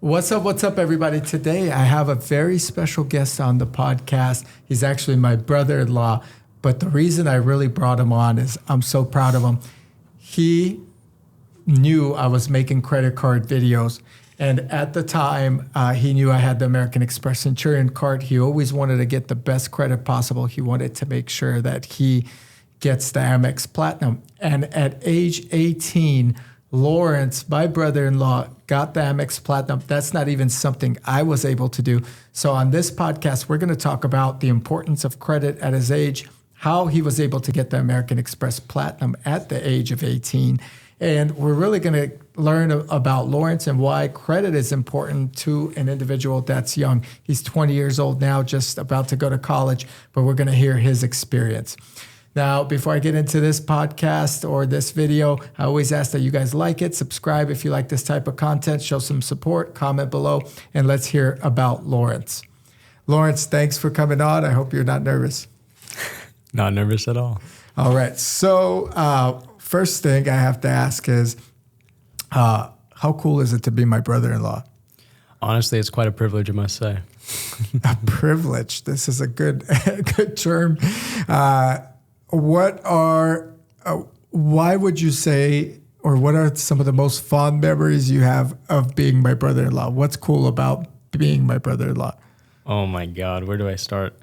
What's up, everybody? Today, I have a very special guest on the podcast. He's actually my brother-in-law, but the reason I really brought him on is I'm so proud of him. He knew I was making credit card videos, and at the time, he knew I had the American Express Centurion card. He always wanted to get the best credit possible. He wanted to make sure that he gets the Amex Platinum. And at age 18, Lawrence, my brother-in-law, got the Amex Platinum. That's not even something I was able to do. So on this podcast, we're going to talk about the importance of credit at his age, how he was able to get the American Express Platinum at the age of 18. And we're really going to learn about Lawrence and why credit is important to an individual that's young. He's 20 years old now, just about to go to college, but we're going to hear his experience. Now, before I get into this podcast or this video, I always ask that you guys like it, subscribe if you like this type of content, show some support, comment below, and let's hear about Lawrence. Lawrence, thanks for coming on. I hope you're not nervous. Not nervous at all. All right. So first thing I have to ask is, how cool is it to be my brother-in-law? Honestly, it's quite a privilege, I must say. A privilege. This is a good term. Why would you say, or what are some of the most fond memories you have of being my brother-in-law? What's cool about being my brother-in-law? Oh my God, where do I start?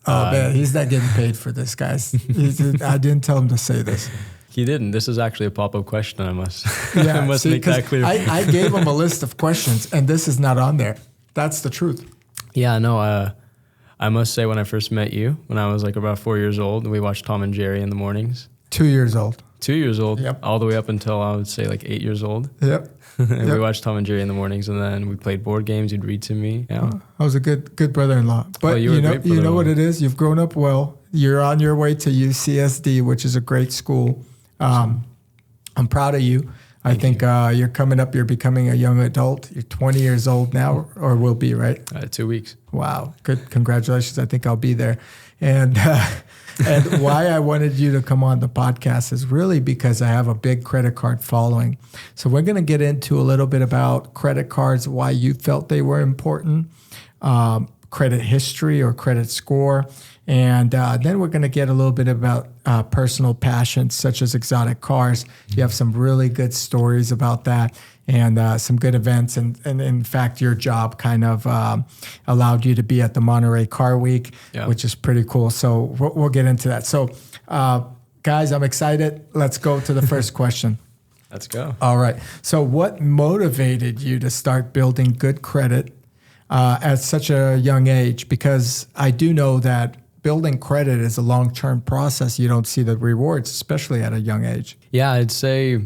Oh man, he's not getting paid for this, guys. I didn't tell him to say this. He didn't. This is actually a pop-up question, I must, Yeah, I must make that clear. I gave him a list of questions, and this is not on there. That's the truth. Yeah, no, I must say when I first met you, when I was like about 4 years old, we watched Tom and Jerry in the mornings. 2 years old. 2 years old, Yep. all the way up until I would say like 8 years old. Yep. And we watched Tom and Jerry in the mornings, and then we played board games. You'd read to me. Yeah. I was a good brother-in-law. But Well, you know what it is? You've grown up well. You're on your way to UCSD, which is a great school. I'm proud of you. I think you're coming up. You're becoming a young adult. You're 20 years old now, or will be, right? 2 weeks. Wow. Good. Congratulations. I think I'll be there. And and why I wanted you to come on the podcast is really because I have a big credit card following. So we're going to get into a little bit about credit cards, why you felt they were important, credit history or credit score. And then we're going to get a little bit about personal passions such as exotic cars. You have some really good stories about that and some good events. And in fact, your job kind of allowed you to be at the Monterey Car Week, which is pretty cool. So we'll get into that. So guys, I'm excited. Let's go to the first question. Let's go. All right. So what motivated you to start building good credit at such a young age? Because I do know that building credit is a long-term process. You don't see the rewards, especially at a young age. Yeah, I'd say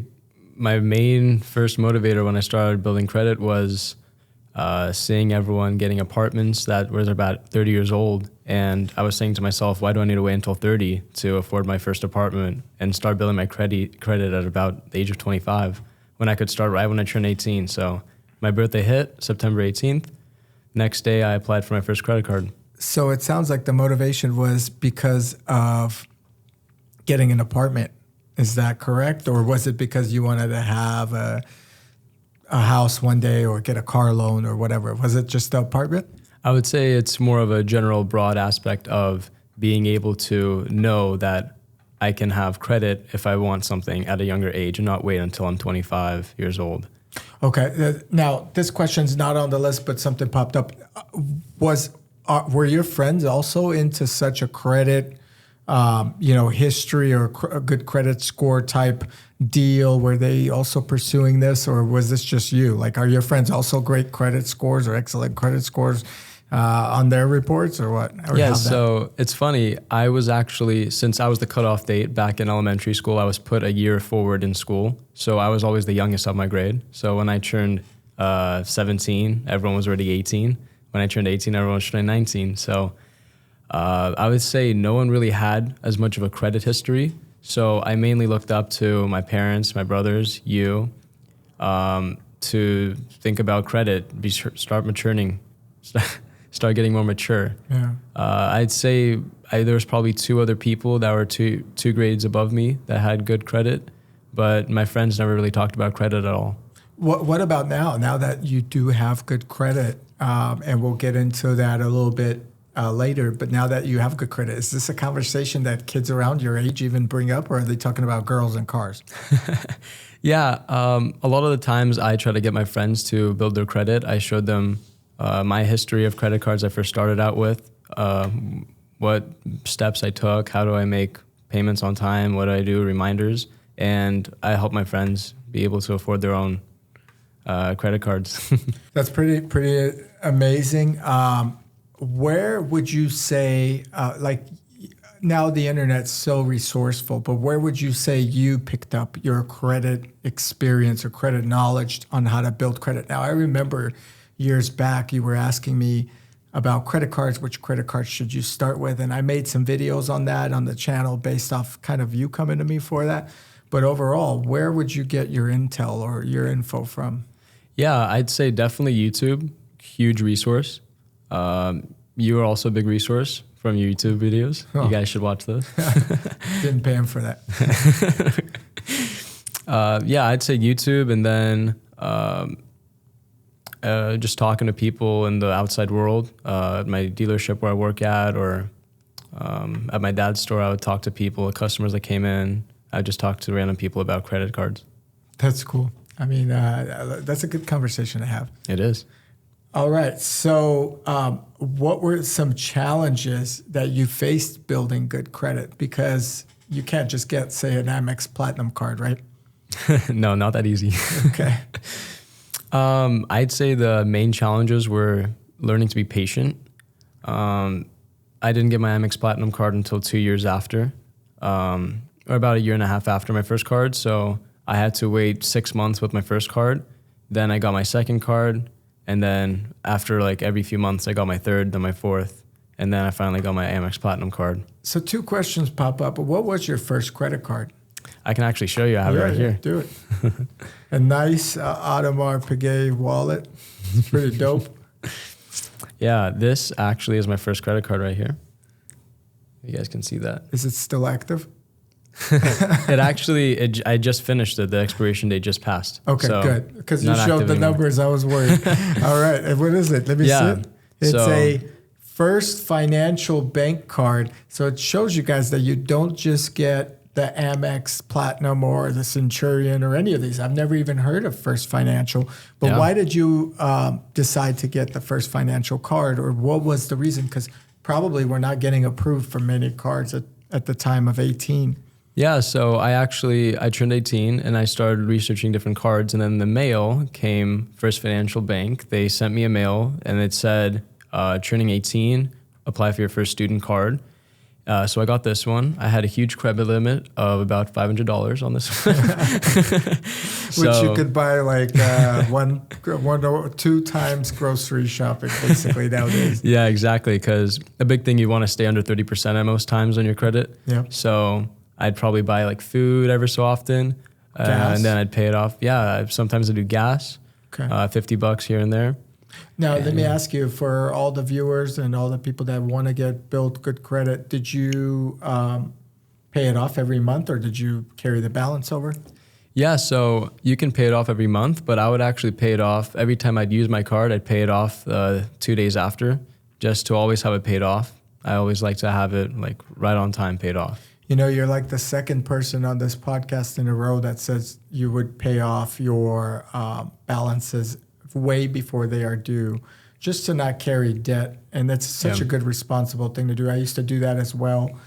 my main first motivator when I started building credit was seeing everyone getting apartments that was about 30 years old. And I was saying to myself, why do I need to wait until 30 to afford my first apartment and start building my credit at about the age of 25 when I could start right when I turned 18. So my birthday hit September 18th. Next day, I applied for my first credit card. So it sounds like the motivation was because of getting an apartment. Is that correct? Or was it because you wanted to have a house one day or get a car loan or whatever? Was it just the apartment? I would say it's more of a general broad aspect of being able to know that I can have credit if I want something at a younger age and not wait until I'm 25 years old. Okay. Now, this question's not on the list, but something popped up. Were your friends also into such a credit, history or a good credit score type deal? Were they also pursuing this, or was this just you? Like, are your friends also great credit scores or excellent credit scores on their reports, or what? Or yeah, so it's funny. I was actually, since I was the cutoff date back in elementary school, I was put a year forward in school. So I was always the youngest of my grade. So when I turned 17, everyone was already 18. When I turned 18, everyone was turning 19. So I would say no one really had as much of a credit history. So I mainly looked up to my parents, my brothers, you, to think about credit, start maturing, start getting more mature. Yeah. I'd say there was probably two other people that were two grades above me that had good credit, but my friends never really talked about credit at all. What about now? Now that you do have good credit, and we'll get into that a little bit later, but now that you have good credit, is this a conversation that kids around your age even bring up, or are they talking about girls and cars? Yeah, a lot of the times I try to get my friends to build their credit. I showed them my history of credit cards I first started out with, what steps I took, how do I make payments on time, what do I do, reminders, and I help my friends be able to afford their own credit cards. That's pretty amazing. Where would you say, like now the internet's so resourceful, but where would you say you picked up your credit experience or credit knowledge on how to build credit? Now, I remember years back you were asking me about credit cards, which credit cards should you start with? And I made some videos on that on the channel based off kind of you coming to me for that. But overall, where would you get your intel or your info from? Yeah, I'd say definitely YouTube, huge resource. You are also a big resource from your YouTube videos. Oh. You guys should watch those. Didn't pay him for that. Yeah, I'd say YouTube, and then just talking to people in the outside world, at my dealership where I work at, or at my dad's store. I would talk to people, customers that came in. I'd just talk to random people about credit cards. That's cool. I mean, that's a good conversation to have. It is. All right. So what were some challenges that you faced building good credit? Because you can't just get, say, an Amex Platinum card, right? No, not that easy. Okay. I'd say the main challenges were learning to be patient. I didn't get my Amex Platinum card until 2 years after, or about a year and a half after my first card. So I had to wait 6 months with my first card. Then I got my second card. And then after like every few months, I got my third, then my fourth. And then I finally got my Amex Platinum card. So 2 questions pop up. What was your first credit card? I can actually show you. I have it right here. Do it. A nice Audemars Piguet wallet. It's pretty dope. Yeah, this actually is my first credit card right here. You guys can see that. Is it still active? I just finished it. The expiration date just passed. Okay, so good. Because you showed the numbers, I was worried. All right. And what is it? Let me see it. It's a First Financial Bank card. So it shows you guys that you don't just get the Amex Platinum or the Centurion or any of these. I've never even heard of First Financial. But why did you decide to get the First Financial card, or what was the reason? Because probably we're not getting approved for many cards at the time of 18. Yeah, so I turned 18 and I started researching different cards, and then the mail came, First Financial Bank. They sent me a mail and it said, turning 18, apply for your first student card. So I got this one. I had a huge credit limit of about $500 on this one. Which you could buy like one or 2 times grocery shopping basically nowadays. Yeah, exactly. Because a big thing, you want to stay under 30% at most times on your credit. Yeah. So I'd probably buy like food ever so often, and then I'd pay it off. Yeah, sometimes I do gas, $50 here and there. Now, let me ask you, for all the viewers and all the people that want to build good credit, did you pay it off every month, or did you carry the balance over? Yeah, so you can pay it off every month, but I would actually pay it off every time I'd use my card. I'd pay it off 2 days after, just to always have it paid off. I always like to have it like right on time paid off. You know, you're like the second person on this podcast in a row that says you would pay off your balances way before they are due, just to not carry debt. And that's such a good, responsible thing to do. I used to do that as well.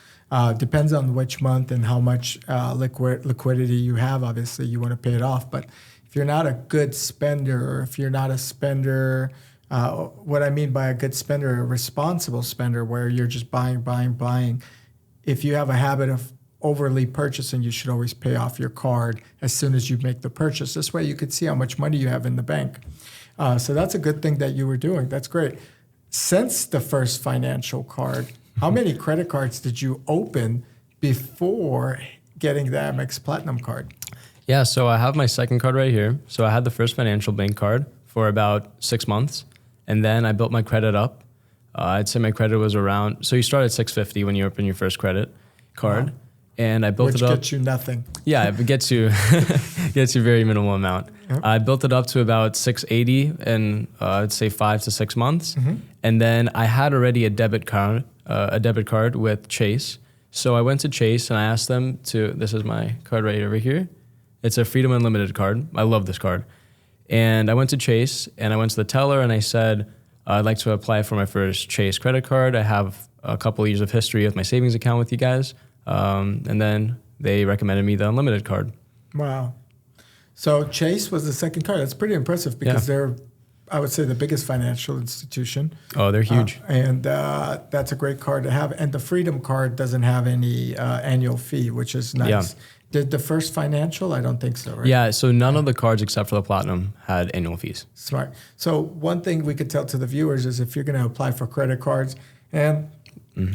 Depends on which month and how much liquidity you have. Obviously, you want to pay it off. But if you're not a good spender, or if you're not a spender, what I mean by a good spender, a responsible spender, where you're just buying. If you have a habit of overly purchasing, you should always pay off your card as soon as you make the purchase. This way you could see how much money you have in the bank. So that's a good thing that you were doing. That's great. Since the First Financial card, how many credit cards did you open before getting the Amex Platinum card? Yeah, so I have my second card right here. So I had the First Financial Bank card for about 6 months, and then I built my credit up. I'd say my credit was around, so you start at 650 when you open your first credit card. and I built Which it up. gets you nothing. Yeah, it gets you gets you very minimal amount. Yep. I built it up to about 680 in I'd say 5 to 6 months, and then I had already a debit card with Chase. So I went to Chase and I asked them to. This is my card right over here. It's a Freedom Unlimited card. I love this card. And I went to Chase and I went to the teller and I said, I'd like to apply for my first Chase credit card. I have a couple of years of history with my savings account with you guys. And then they recommended me the Unlimited card. Wow. So Chase was the second card. That's pretty impressive because they're, I would say, the biggest financial institution. Oh, they're huge. And that's a great card to have. And the Freedom card doesn't have any annual fee, which is nice. Yeah. Did the First Financial? I don't think so, right? Yeah, so none of the cards except for the Platinum had annual fees. Smart. So one thing we could tell to the viewers is if you're going to apply for credit cards and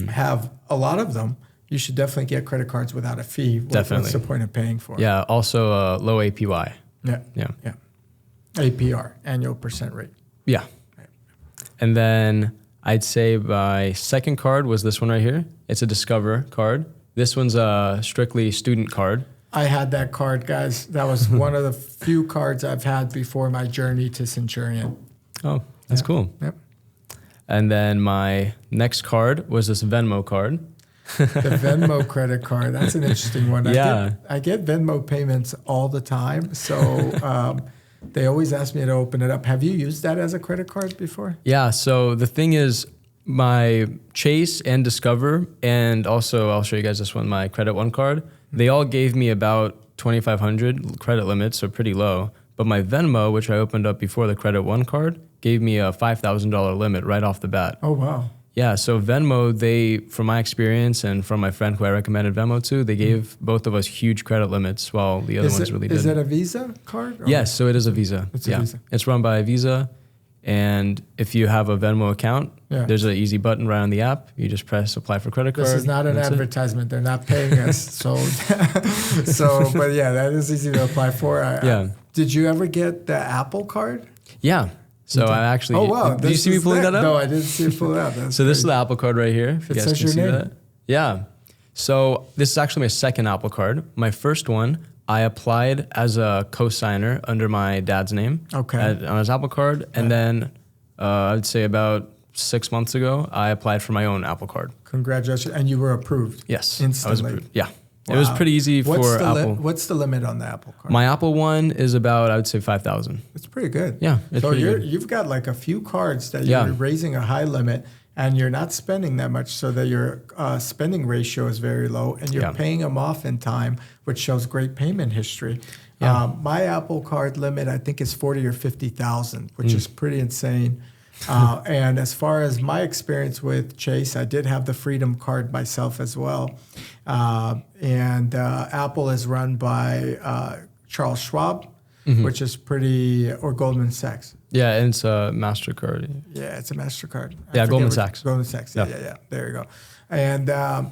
have a lot of them, you should definitely get credit cards without a fee. Definitely. What's the point of paying for it? Yeah, also low APY. Yeah. APR, annual percent rate. Yeah. And then I'd say my second card was this one right here. It's a Discover card. This one's a strictly student card. I had that card, guys. That was one of the few cards I've had before my journey to Centurion. Oh, that's cool. Yep. And then my next card was this Venmo card. The Venmo credit card. That's an interesting one. Yeah. I get Venmo payments all the time. So they always ask me to open it up. Have you used that as a credit card before? Yeah, so the thing is, my Chase and Discover, and also I'll show you guys this one, my Credit One card, they all gave me about 2,500 credit limit, so pretty low. But my Venmo, which I opened up before the Credit One card, gave me a $5,000 limit right off the bat. Oh, wow. Yeah, so Venmo, they, from my experience and from my friend who I recommended Venmo to, they gave both of us huge credit limits while the other ones really didn't. Is it a Visa card? Yes, so it is a Visa. It's a Visa. It's run by Visa. And if you have a Venmo account, there's an easy button right on the app. You just press apply for credit card. This is not an advertisement. They're not paying us. So, but yeah, that is easy to apply for. Did you ever get the Apple card? Yeah. So I actually. Oh, wow. Did you see me pulling that up? No, I didn't see it pull it out. So this is the Apple card right here. If you guys can see name. that. Yeah. So this is actually my second Apple card. My first one, I applied as a co-signer under my dad's name on his Apple card. And then I'd say about 6 months ago, I applied for my own Apple card. Congratulations. And you were approved? Yes. Instantly? I was approved. Yeah. Wow. It was pretty easy for Apple. What's the limit on the Apple card? My Apple one is about, I would say, 5,000. It's pretty good. Yeah. So you've got like a few cards that you're raising a high limit and you're not spending that much so that your spending ratio is very low and you're paying them off in time, which shows great payment history. Yeah. My Apple card limit, I think, is 40 or 50,000, which is pretty insane. And as far as my experience with Chase, I did have the Freedom card myself as well. And Apple is run by Charles Schwab, which is or Goldman Sachs. Yeah, and it's a MasterCard. Yeah, it's a MasterCard. Yeah, Goldman Sachs. Goldman Sachs, yeah. There you go. And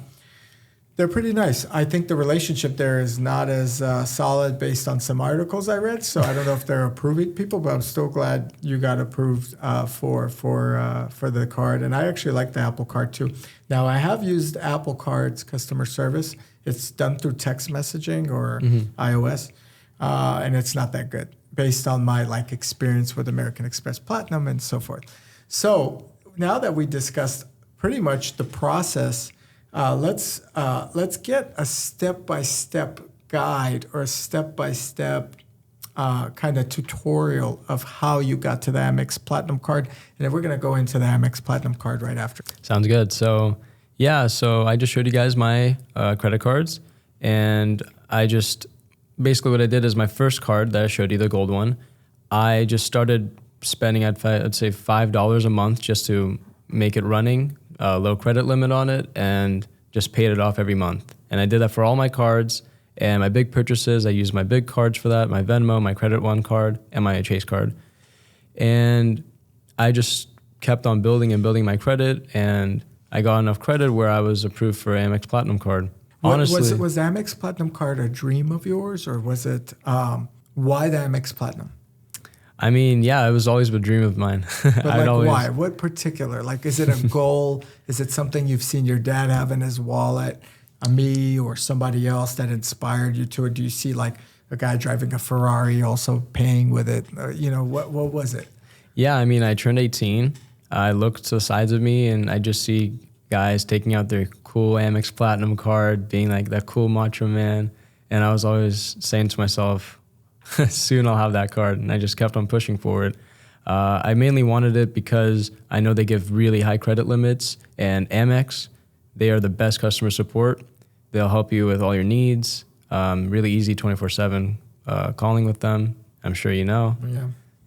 they're pretty nice. I think the relationship there is not as solid based on some articles I read. So I don't know if they're approving people, but I'm still glad you got approved for the card. And I actually like the Apple card too. Now I have used Apple Card's customer service. It's done through text messaging or iOS, and it's not that good based on my experience with American Express Platinum and so forth. So now that we discussed pretty much the process. Let's get a step-by-step guide or a step-by-step kind of tutorial of how you got to the Amex Platinum card. And then we're going to go into the Amex Platinum card right after. Sounds good. So I just showed you guys my credit cards. And basically what I did is my first card that I showed you, the gold one, I just started spending, I'd say $5 a month just to make it running. Low credit limit on it, and just paid it off every month. And I did that for all my cards and my big purchases. I used my big cards for that, my Venmo, my Credit One card, and my Chase card. And I just kept on building and building my credit, and I got enough credit where I was approved for Amex Platinum card. Honestly, was the Amex Platinum card a dream of yours, or was it why the Amex Platinum? I mean, yeah, it was always a dream of mine. But why? What particular? Is it a goal? Is it something you've seen your dad have in his wallet? a me or somebody else that inspired you to it? Do you see like a guy driving a Ferrari also paying with it? What was it? Yeah, I mean, I turned 18. I looked to the sides of me, and I just see guys taking out their cool Amex Platinum card, being like that cool macho man. And I was always saying to myself, soon I'll have that card. And I just kept on pushing for it. I mainly wanted it because I know they give really high credit limits, and Amex, they are the best customer support. They'll help you with all your needs. Really easy 24/7 calling with them. I'm sure you know.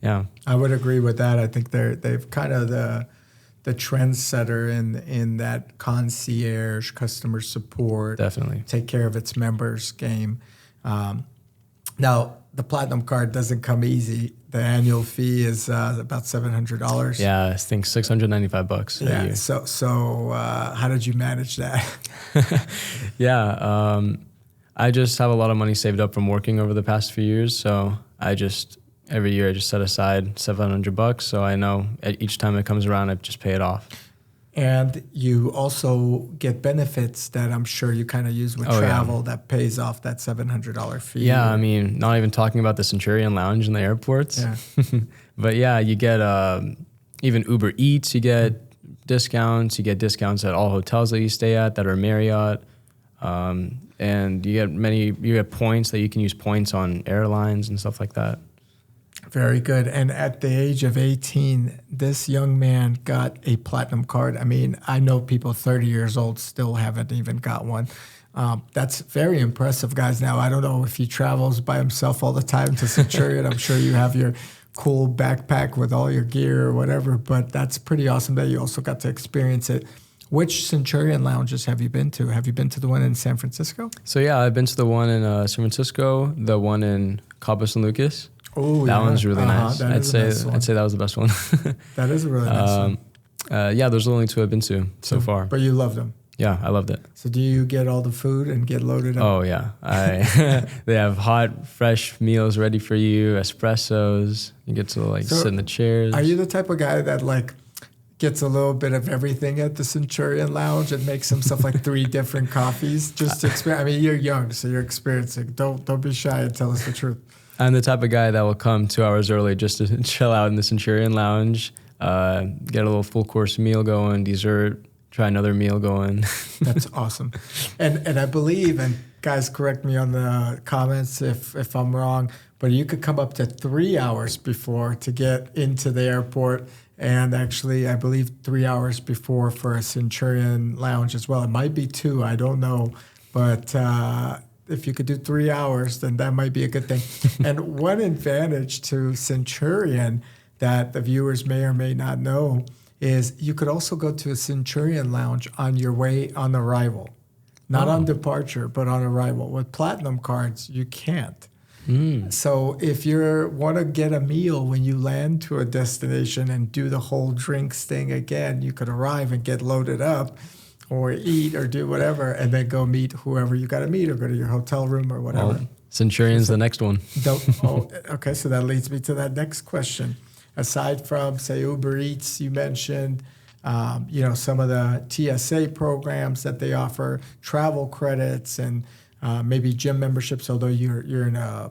Yeah. I would agree with that. I think they've kind of the trendsetter in that concierge customer support. Definitely. Take care of its members game. Now, the Platinum card doesn't come easy. The annual fee is about $700. Yeah, I think $695 a year. So how did you manage that? Yeah, I just have a lot of money saved up from working over the past few years. So every year I just set aside $700. So I know each time it comes around, I just pay it off. And you also get benefits that I'm sure you kind of use with travel that pays off that $700 fee. Yeah, I mean, not even talking about the Centurion Lounge in the airports. Yeah. But yeah, you get even Uber Eats, you get discounts. You get discounts at all hotels that you stay at that are Marriott. And you get points that you can use points on airlines and stuff like that. Very good. And at the age of 18, this young man got a Platinum card. I mean, I know people 30 years old still haven't even got one. That's very impressive, guys. Now, I don't know if he travels by himself all the time to Centurion. I'm sure you have your cool backpack with all your gear or whatever, but that's pretty awesome that you also got to experience it. Which Centurion lounges have you been to? Have you been to the one in San Francisco? So, yeah, I've been to the one in San Francisco, the one in Cabo San Lucas. Oh, that one's really nice. I'd say that was the best one. That is a really nice one. Yeah, those are the only two I've been to so far. But you loved them. Yeah, I loved it. So do you get all the food and get loaded up? Oh yeah, they have hot, fresh meals ready for you, espressos. You get to sit in the chairs. Are you the type of guy that gets a little bit of everything at the Centurion Lounge and makes himself 3 different coffees just to experience? I mean, you're young, so you're experiencing. Don't be shy and tell us the truth. I'm the type of guy that will come 2 hours early just to chill out in the Centurion Lounge, get a little full course meal going, dessert, try another meal going. That's awesome. And I believe, and guys correct me on the comments if I'm wrong, but you could come up to 3 hours before to get into the airport. And actually, I believe 3 hours before for a Centurion Lounge as well. It might be 2, I don't know. But if you could do 3 hours, then that might be a good thing. And one advantage to Centurion that the viewers may or may not know is you could also go to a Centurion Lounge on your way on arrival. Not on departure, but on arrival. With Platinum cards, you can't. So if you want to get a meal when you land to a destination and do the whole drinks thing again, you could arrive and get loaded up or eat or do whatever and then go meet whoever you got to meet or go to your hotel room or whatever. Well, Centurion's the next one. Okay, so that leads me to that next question. Aside from, say, Uber Eats, you mentioned, some of the TSA programs that they offer, travel credits, and maybe gym memberships. Although you're in a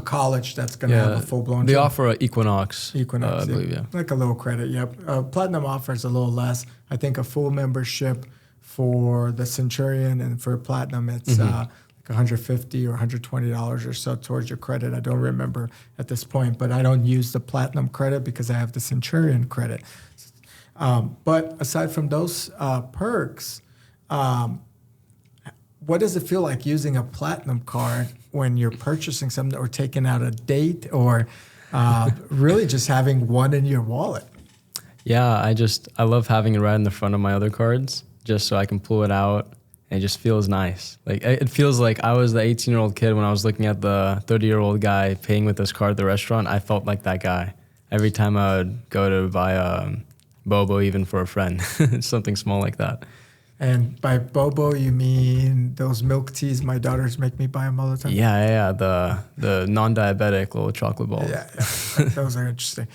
college that's going to have a full blown. They gym. offer an Equinox. I believe, yeah. Like a little credit. Yep. Platinum offers a little less. I think a full membership for the Centurion and for Platinum, it's $150 or $120 or so towards your credit. I don't remember at this point, but I don't use the Platinum credit because I have the Centurion credit. But aside from those perks, what does it feel like using a Platinum card when you're purchasing something or taking out a date or really just having one in your wallet? Yeah, I love having it right in the front of my other cards just so I can pull it out. It just feels nice. It feels like I was the 18-year-old kid when I was looking at the 30-year-old guy paying with his card at the restaurant. I felt like that guy. Every time I would go to buy a Bobo, even for a friend, something small like that. And by bobo, you mean those milk teas my daughters make me buy them all the time? Yeah. The non-diabetic little chocolate balls. Yeah. Those are interesting.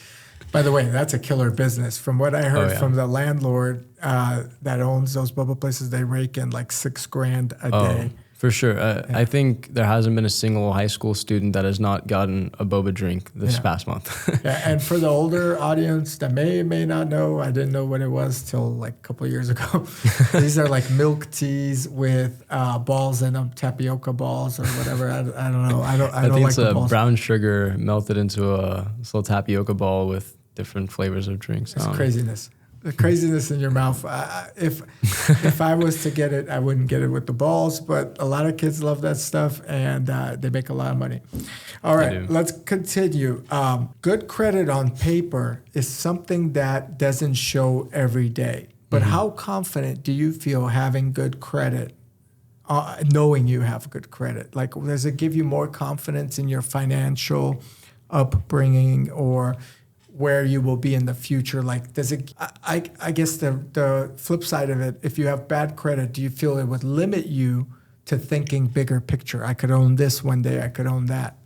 By the way, that's a killer business. From what I heard from the landlord that owns those boba places, they rake in like $6,000 a day. For sure. I think there hasn't been a single high school student that has not gotten a boba drink this past month. And for the older audience that may not know, I didn't know what it was till like a couple of years ago. These are like milk teas with balls in them, tapioca balls or whatever. I don't know. I don't think like it's the a balls. brown sugar melted into a little tapioca ball with different flavors of drinks. It's craziness. The craziness in your mouth. If I was to get it, I wouldn't get it with the balls, but a lot of kids love that stuff and they make a lot of money. All right, let's continue. Good credit on paper is something that doesn't show every day, but how confident do you feel having good credit, knowing you have good credit? Like, does it give you more confidence in your financial upbringing or where you will be in the future? Like, does it, I guess the flip side of it, if you have bad credit, do you feel it would limit you to thinking bigger picture? I could own this one day, I could own that.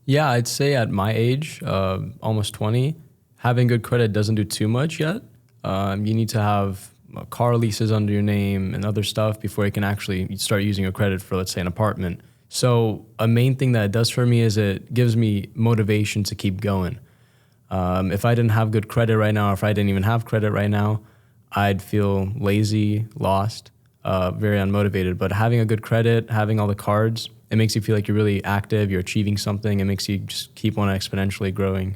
Yeah, I'd say at my age, almost 20, having good credit doesn't do too much yet. You need to have car leases under your name and other stuff before you can actually start using your credit for, let's say, an apartment. So a main thing that it does for me is it gives me motivation to keep going. If I didn't have good credit right now, or if I didn't even have credit right now, I'd feel lazy, lost, very unmotivated. But having a good credit, having all the cards, it makes you feel like you're really active, you're achieving something. It makes you just keep on exponentially growing.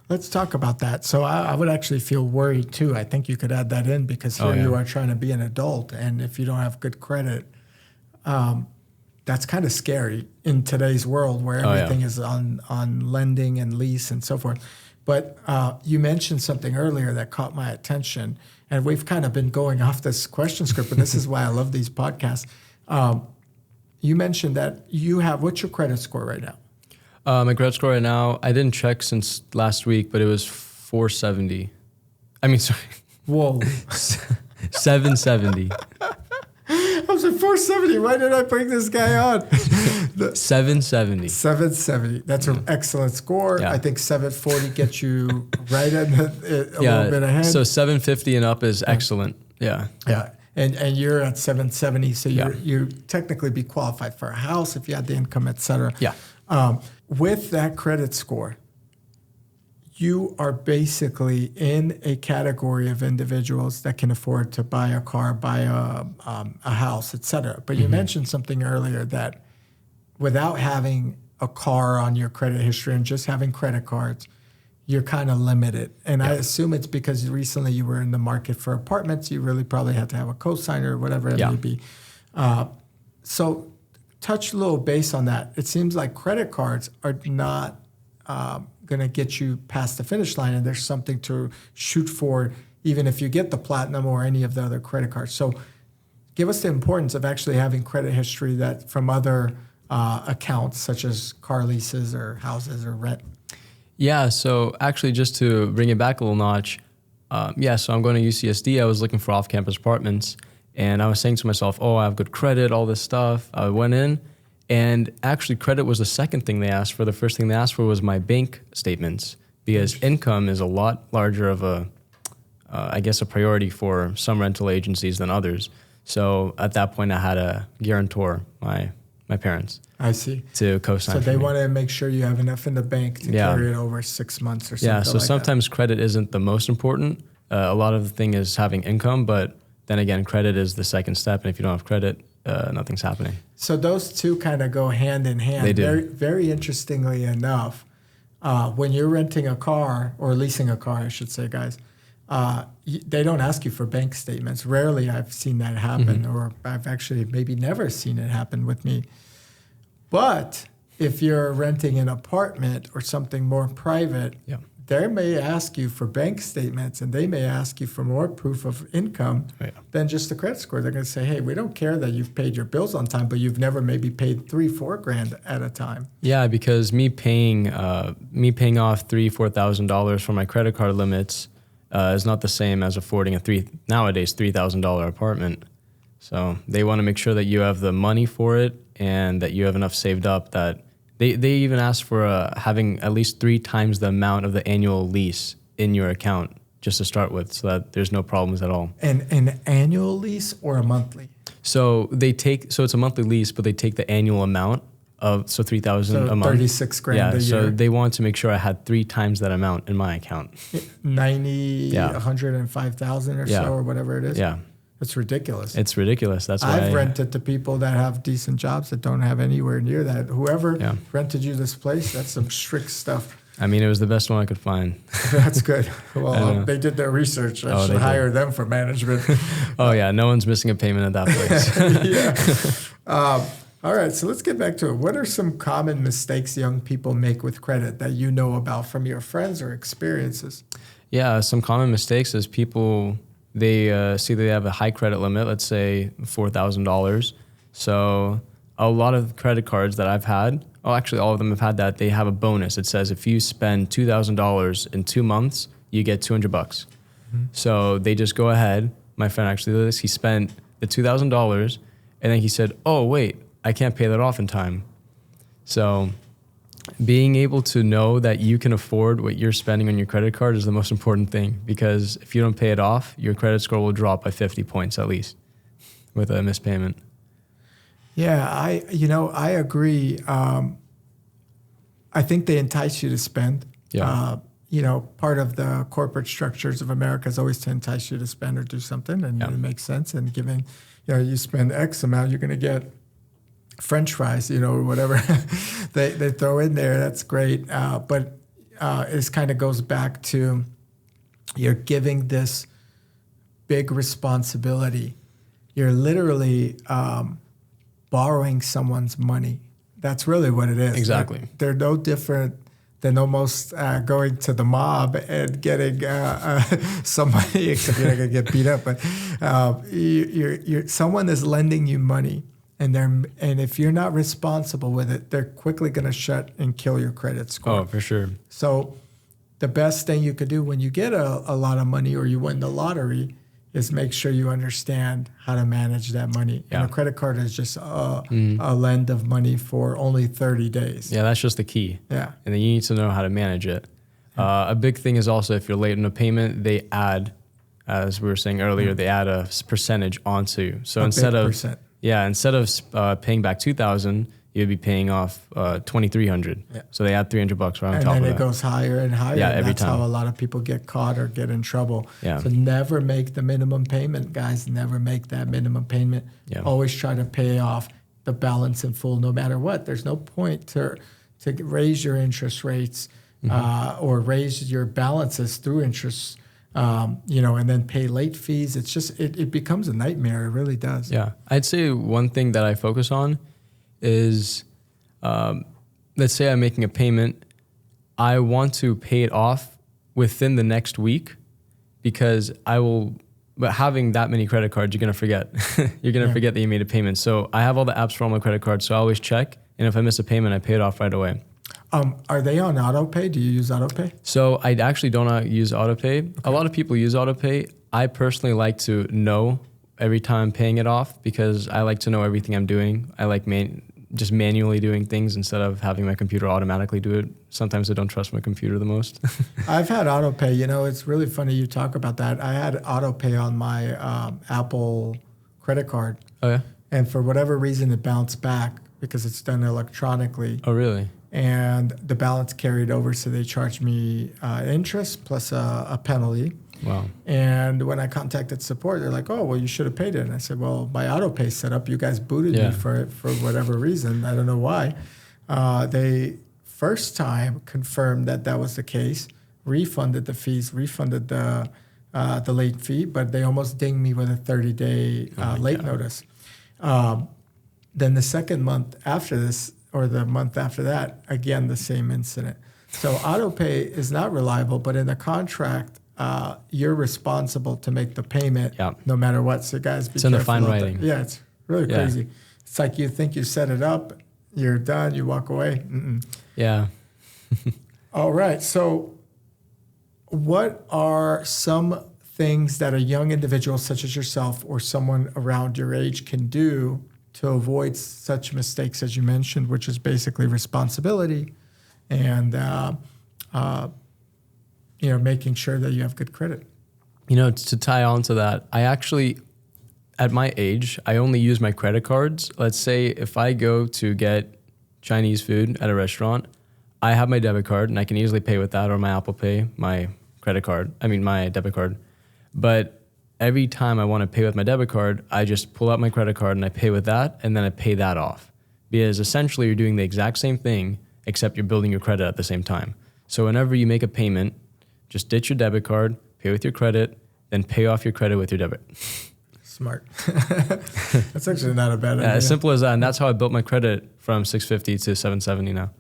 Let's talk about that. So I would actually feel worried too. I think you could add that in because here you are trying to be an adult. And if you don't have good credit, that's kind of scary in today's world where everything is on lending and lease and so forth. But you mentioned something earlier that caught my attention, and we've kind of been going off this question script, but this is why I love these podcasts. You mentioned that you have, what's your credit score right now? My credit score right now, I didn't check since last week, but it was 470. I mean, sorry. Whoa. 770. I was at 470. Why did I bring this guy on? 770. 770. That's an excellent score. Yeah. I think 740 gets you right at a little bit ahead. So 750 and up is excellent. Yeah. Yeah. And you're at 770, so you technically be qualified for a house if you had the income, et cetera. Yeah. With that credit score, you are basically in a category of individuals that can afford to buy a car, buy a house, et cetera. But you mentioned something earlier that without having a car on your credit history and just having credit cards, you're kind of limited. And I assume it's because recently you were in the market for apartments. You really probably had to have a cosigner or whatever it may be. So touch a little base on that. It seems like credit cards are not going to get you past the finish line, and there's something to shoot for even if you get the platinum or any of the other credit cards. So give us the importance of actually having credit history that from other accounts such as car leases or houses or rent. Yeah, so actually just to bring it back a little notch, so I'm going to UCSD. I was looking for off-campus apartments, and I was saying to myself, I have good credit, all this stuff. I went in, and actually credit was the second thing they asked for. The first thing they asked for was my bank statements, because income is a lot larger of a priority for some rental agencies than others. So at that point, I had a guarantor, my parents. I see. To co-sign. So they want to make sure you have enough in the bank to carry it over 6 months or something. Yeah, so sometimes credit isn't the most important. A lot of the thing is having income, but then again, credit is the second step. And if you don't have credit, nothing's happening. So those two kind of go hand in hand. They do. Very, very interestingly enough, when you're renting a car or leasing a car, I should say, guys, they don't ask you for bank statements. Rarely I've seen that happen, or I've actually maybe never seen it happen with me. But if you're renting an apartment or something more private, they may ask you for bank statements, and they may ask you for more proof of income than just the credit score. They're going to say, hey, we don't care that you've paid your bills on time, but you've never maybe paid $3,000-4,000 at a time. Yeah, because me paying off $3,000-4,000 for my credit card limits is not the same as affording nowadays $3,000 apartment. So they want to make sure that you have the money for it and that you have enough saved up that they even ask for having at least 3 times the amount of the annual lease in your account just to start with, so that there's no problems at all. And an annual lease or a monthly? So it's a monthly lease, but they take the annual amount of, so $3,000 a month. 36 grand a year. So they want to make sure I had 3 times that amount in my account. 105,000 or so, or whatever it is. Yeah. It's ridiculous. It's ridiculous. That's why I've rented to people that have decent jobs that don't have anywhere near that. Whoever rented you this place, that's some strict stuff. I mean, it was the best one I could find. That's good. Well, they did their research. I should hire them for management. Oh, yeah. No one's missing a payment at that place. All right. So let's get back to it. What are some common mistakes young people make with credit that you know about from your friends or experiences? Yeah. Some common mistakes is people, they see they have a high credit limit, let's say $4,000. So a lot of credit cards that I've had, actually all of them have had that, they have a bonus. It says if you spend $2,000 in 2 months, you get $200. Mm-hmm. So they just go ahead. My friend actually did this. He spent the $2,000 and then he said, oh, wait, I can't pay that off in time. So being able to know that you can afford what you're spending on your credit card is the most important thing, because if you don't pay it off, your credit score will drop by 50 points at least with a missed payment. Yeah, I agree. I think they entice you to spend. Yeah. Part of the corporate structures of America is always to entice you to spend or do something, and it makes sense. And giving, you spend X amount, you're going to get French fries, or whatever they throw in there. That's great. But it kind of goes back to you're giving this big responsibility. You're literally borrowing someone's money. That's really what it is. Exactly. They're no different than almost going to the mob and getting somebody, except you're not going to get beat up, but someone is lending you money, and if you're not responsible with it, they're quickly going to shut and kill your credit score. Oh, for sure. So the best thing you could do when you get a lot of money or you win the lottery is make sure you understand how to manage that money. Yeah. And a credit card is just a lend of money for only 30 days. Yeah, that's just the key. Yeah. And then you need to know how to manage it. A big thing is also if you're late in a payment, they add, as we were saying earlier, they add a percentage onto. So instead of paying back $2,000, you'd be paying off $2,300. Yeah. So they add $300 right on top of that. And then it goes higher and higher. Yeah, and that's how a lot of people get caught or get in trouble. Yeah. So never make the minimum payment, guys. Never make that minimum payment. Yeah. Always try to pay off the balance in full, no matter what. There's no point to raise your interest rates or raise your balances through interest, and then pay late fees. It's just it becomes a nightmare. It really does. Yeah, I'd say one thing that I focus on is, let's say I'm making a payment, I want to pay it off within the next week, because but having that many credit cards, you're going to forget. You're going to forget that you made a payment. So I have all the apps for all my credit cards, so I always check. And if I miss a payment, I pay it off right away. Are they on autopay? Do you use autopay? So I actually don't use autopay. Okay. A lot of people use autopay. I personally like to know every time I'm paying it off, because I like to know everything I'm doing. I like just manually doing things instead of having my computer automatically do it. Sometimes I don't trust my computer the most. I've had autopay. It's really funny you talk about that. I had autopay on my Apple credit card. Oh, yeah? And for whatever reason, it bounced back because it's done electronically. Oh, really? And the balance carried over, so they charged me interest plus a penalty. Wow. And when I contacted support, they're like, oh, well, you should have paid it. And I said, well, my autopay set up, you guys booted me for it for whatever reason. I don't know why. They first time confirmed that was the case, refunded the fees, refunded the late fee, but they almost dinged me with a 30-day late notice. Then the second month after this, or the month after that, again, the same incident. So autopay is not reliable, but in the contract, you're responsible to make the payment no matter what. So guys, be careful. It's in the fine writing. Yeah, it's really crazy. It's like you think you set it up, you're done, you walk away. Mm-mm. Yeah. All right. So what are some things that a young individual such as yourself or someone around your age can do to avoid such mistakes as you mentioned, which is basically responsibility and making sure that you have good credit? To tie on to that, I actually, at my age, I only use my credit cards. Let's say if I go to get Chinese food at a restaurant, I have my debit card and I can easily pay with that, or my Apple Pay, my debit card. But every time I want to pay with my debit card, I just pull out my credit card and I pay with that, and then I pay that off. Because essentially you're doing the exact same thing, except you're building your credit at the same time. So whenever you make a payment, just ditch your debit card, pay with your credit, then pay off your credit with your debit. Smart. That's actually not a bad idea. As simple as that. And that's how I built my credit from 650 to 770 now.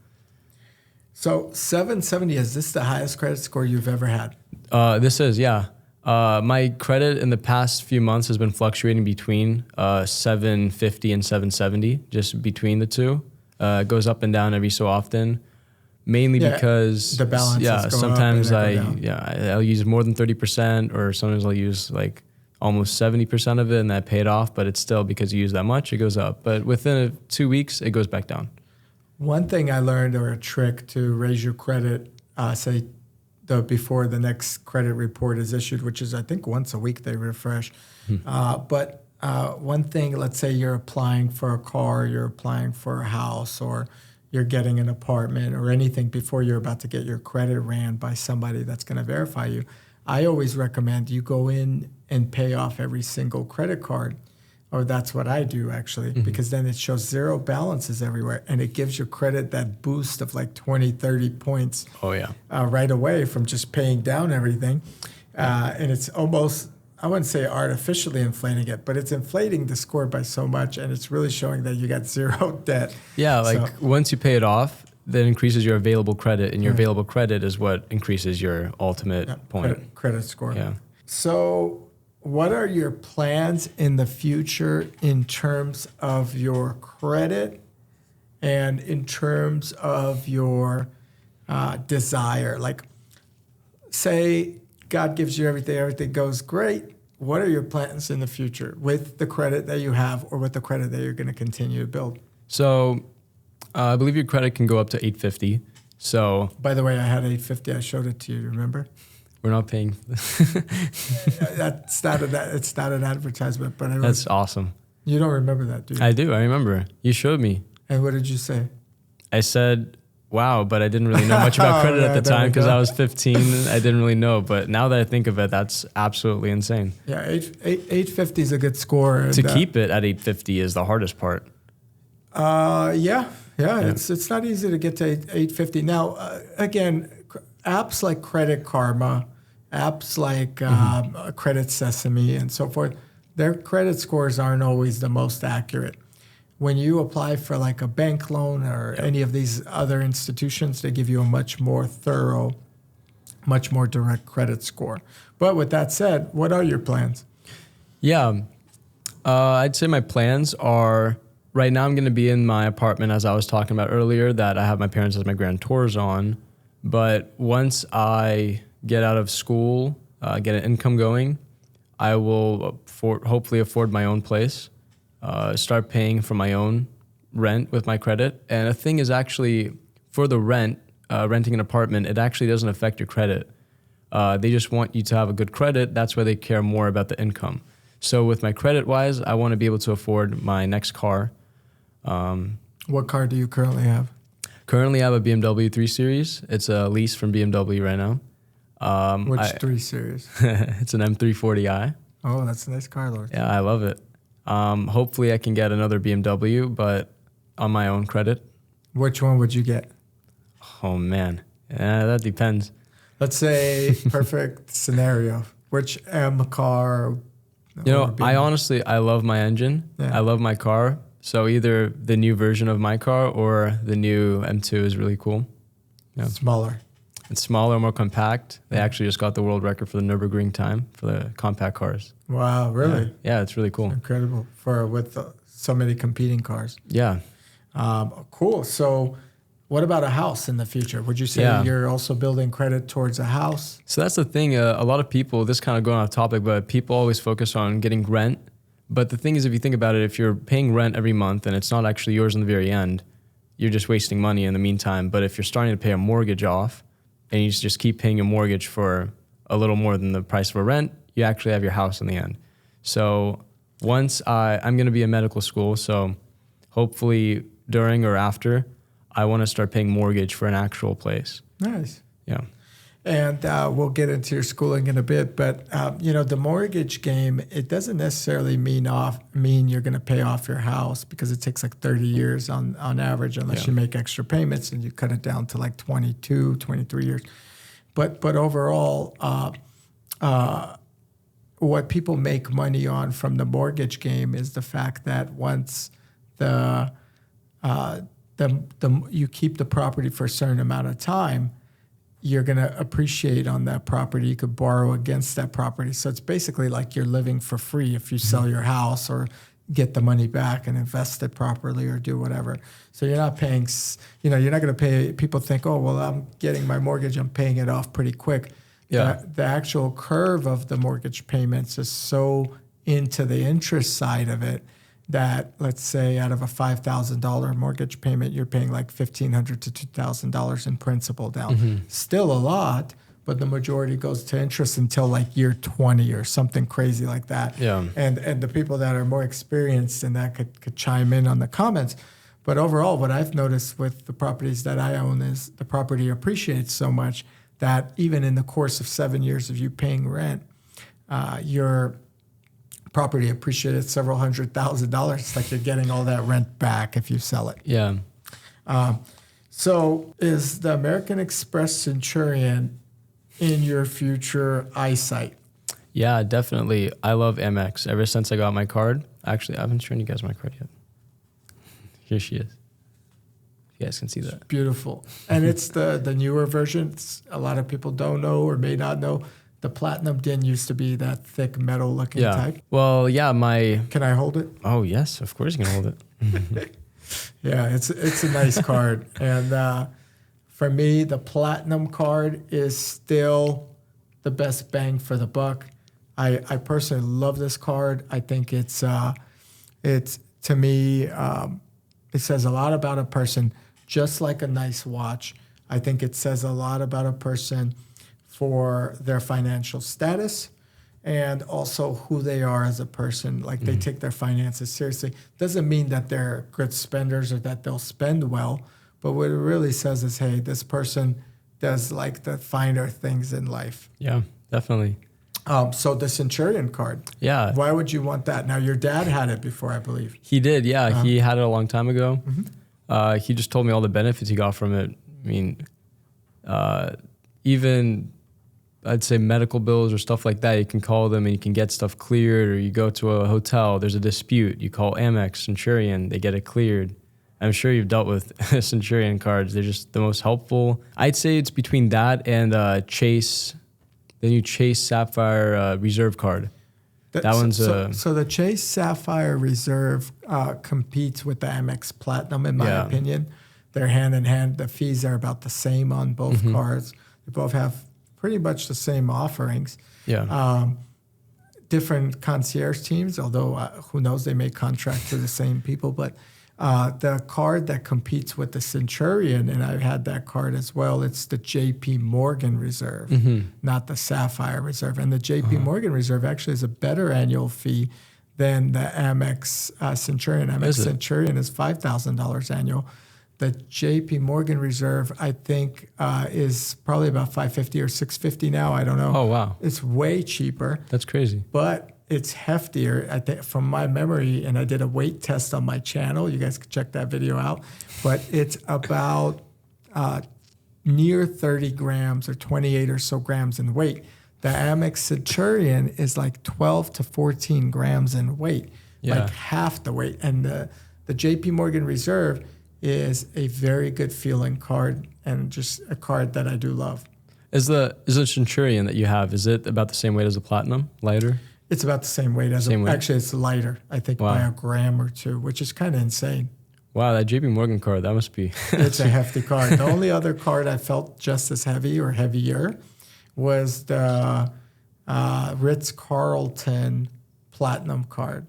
So 770, is this the highest credit score you've ever had? This is, yeah. My credit in the past few months has been fluctuating between 750 and 770, just between the two. It goes up and down every so often, mainly because the balance. Yeah, sometimes I'll use more than 30%, or sometimes I'll use like almost 70% of it, and I pay it off. But it's still, because you use that much, it goes up. But within 2 weeks, it goes back down. One thing I learned, or a trick to raise your credit, before the next credit report is issued, which is I think once a week they refresh. But one thing, let's say you're applying for a car, you're applying for a house, or you're getting an apartment or anything before you're about to get your credit ran by somebody that's going to verify you. I always recommend you go in and pay off every single credit card. Or that's what I do, actually, because then it shows zero balances everywhere, and it gives your credit that boost of like 20, 30 points right away from just paying down everything. And it's almost, I wouldn't say artificially inflating it, but it's inflating the score by so much, and it's really showing that you got zero debt. Yeah, once you pay it off, that increases your available credit, and your available credit is what increases your ultimate point. Credit score. Yeah. So what are your plans in the future in terms of your credit and in terms of your desire? Like, say God gives you everything goes great. What are your plans in the future with the credit that you have, or with the credit that you're going to continue to build? So I believe your credit can go up to 850. So, by the way, I had 850. I showed it to you. Remember? We're not paying. It's not an advertisement, but that's awesome. You don't remember that, do you? I do. I remember. You showed me. And what did you say? I said, "Wow," but I didn't really know much about credit at the time because I was 15. I didn't really know. But now that I think of it, that's absolutely insane. Yeah, 850 is a good score. To keep it at 850 is the hardest part. Yeah. It's not easy to get to 850. Now, again, apps like Credit Karma, apps like Credit Sesame and so forth, their credit scores aren't always the most accurate. When you apply for like a bank loan or any of these other institutions, they give you a much more thorough, much more direct credit score. But with that said, what are your plans? Yeah, I'd say my plans are, right now I'm going to be in my apartment, as I was talking about earlier, that I have my parents as my guarantors on. But once I get out of school, get an income going, I will hopefully afford my own place, start paying for my own rent with my credit. And the thing is, actually, for the renting an apartment, it actually doesn't affect your credit. They just want you to have a good credit. That's why they care more about the income. So with my credit-wise, I want to be able to afford my next car. What car do you currently have? Currently, I have a BMW 3 Series. It's a lease from BMW right now. Which 3 Series? It's an M340i. Oh, that's a nice car, Lord. Yeah, I love it. Hopefully, I can get another BMW, but on my own credit. Which one would you get? Oh, man. Yeah, that depends. Let's say perfect scenario. Which M car? I love my engine. Yeah. I love my car. So either the new version of my car or the new M2 is really cool. Yeah. Smaller. It's smaller, more compact. They actually just got the world record for the Nürburgring time for the compact cars. Wow, really? Yeah, it's really cool. It's incredible with so many competing cars. Yeah. Cool. So What about a house in the future? Would you say you're also building credit towards a house? So that's the thing. A lot of people, this kind of going off topic, but people always focus on getting rent. But the thing is, if you think about it, if you're paying rent every month and it's not actually yours in the very end, you're just wasting money in the meantime. But if you're starting to pay a mortgage off and you just keep paying your mortgage for a little more than the price of a rent, you actually have your house in the end. So once I'm going to be in medical school, so hopefully during or after, I want to start paying mortgage for an actual place. Nice. Yeah. And we'll get into your schooling in a bit, but the mortgage game, it doesn't necessarily mean you're going to pay off your house, because it takes like 30 years on average, unless you make extra payments and you cut it down to like 22, 23 years. But overall, what people make money on from the mortgage game is the fact that once you keep the property for a certain amount of time, you're going to appreciate on that property. You could borrow against that property. So it's basically like you're living for free if you sell your house or get the money back and invest it properly or do whatever. So you're not paying, you're not going to pay, people think, oh, well, I'm getting my mortgage, I'm paying it off pretty quick. Yeah. The actual curve of the mortgage payments is so into the interest side of it that, let's say, out of a $5,000 mortgage payment, you're paying like $1,500 to $2,000 in principal down. Still a lot, but the majority goes to interest until like year 20 or something crazy like that. Yeah. And the people that are more experienced in that could chime in on the comments. But overall, what I've noticed with the properties that I own is the property appreciates so much that even in the course of 7 years of you paying rent, your property appreciated several $100,000. It's like you're getting all that rent back if you sell it. Yeah. So is the American Express Centurion in your future eyesight? Yeah, definitely. I love Amex. Ever since I got my card, actually, I haven't shown you guys my card yet. Here she is. You guys can see that. Beautiful. And it's the newer version. A lot of people don't know or may not know. The Platinum didn't used to be that thick metal looking type. Well, yeah, Can I hold it? Oh, yes, of course you can hold it. Yeah, it's a nice card. And for me, the Platinum card is still the best bang for the buck. I personally love this card. I think it's to me, it says a lot about a person, just like a nice watch. I think it says a lot about a person for their financial status and also who they are as a person. Like they take their finances seriously. Doesn't mean that they're good spenders or that they'll spend well, but what it really says is, hey, this person does like the finer things in life. Yeah, definitely. So the Centurion card. Yeah. Why would you want that? Now, your dad had it before, I believe. He did, yeah. He had it a long time ago. He just told me all the benefits he got from it. I mean, even I'd say medical bills or stuff like that, you can call them and you can get stuff cleared, or you go to a hotel, there's a dispute, you call Amex, Centurion, they get it cleared. I'm sure you've dealt with Centurion cards. They're just the most helpful. I'd say it's between that and Chase, the new Chase Sapphire Reserve card. That one's so the Chase Sapphire Reserve competes with the Amex Platinum, in my opinion. They're hand in hand. The fees are about the same on both cards. They both have pretty much the same offerings. Yeah. Different concierge teams, although who knows, they may contract to the same people. But the card that competes with the Centurion, and I've had that card as well, it's the JP Morgan Reserve, not the Sapphire Reserve. And the JP Morgan Reserve actually is a better annual fee than the Amex Centurion. Amex Centurion is $5,000 annual. The JP Morgan Reserve, I think, is probably about $550 or $650 now. I don't know. Oh, wow. It's way cheaper. That's crazy. But it's heftier, I think, from my memory, and I did a weight test on my channel. You guys can check that video out. But it's about near 30 grams or 28 or so grams in weight. The Amex Centurion is like 12 to 14 grams in weight, like half the weight. And the JP Morgan Reserve is a very good feeling card and just a card that I do love. Is the Centurion that you have, is it about the same weight as the Platinum? Lighter? It's about the same weight as actually it's lighter, I think, by a gram or two, which is kind of insane. Wow, that JP Morgan card, that must be. It's a hefty card. The only other card I felt just as heavy or heavier was the Ritz-Carlton Platinum card,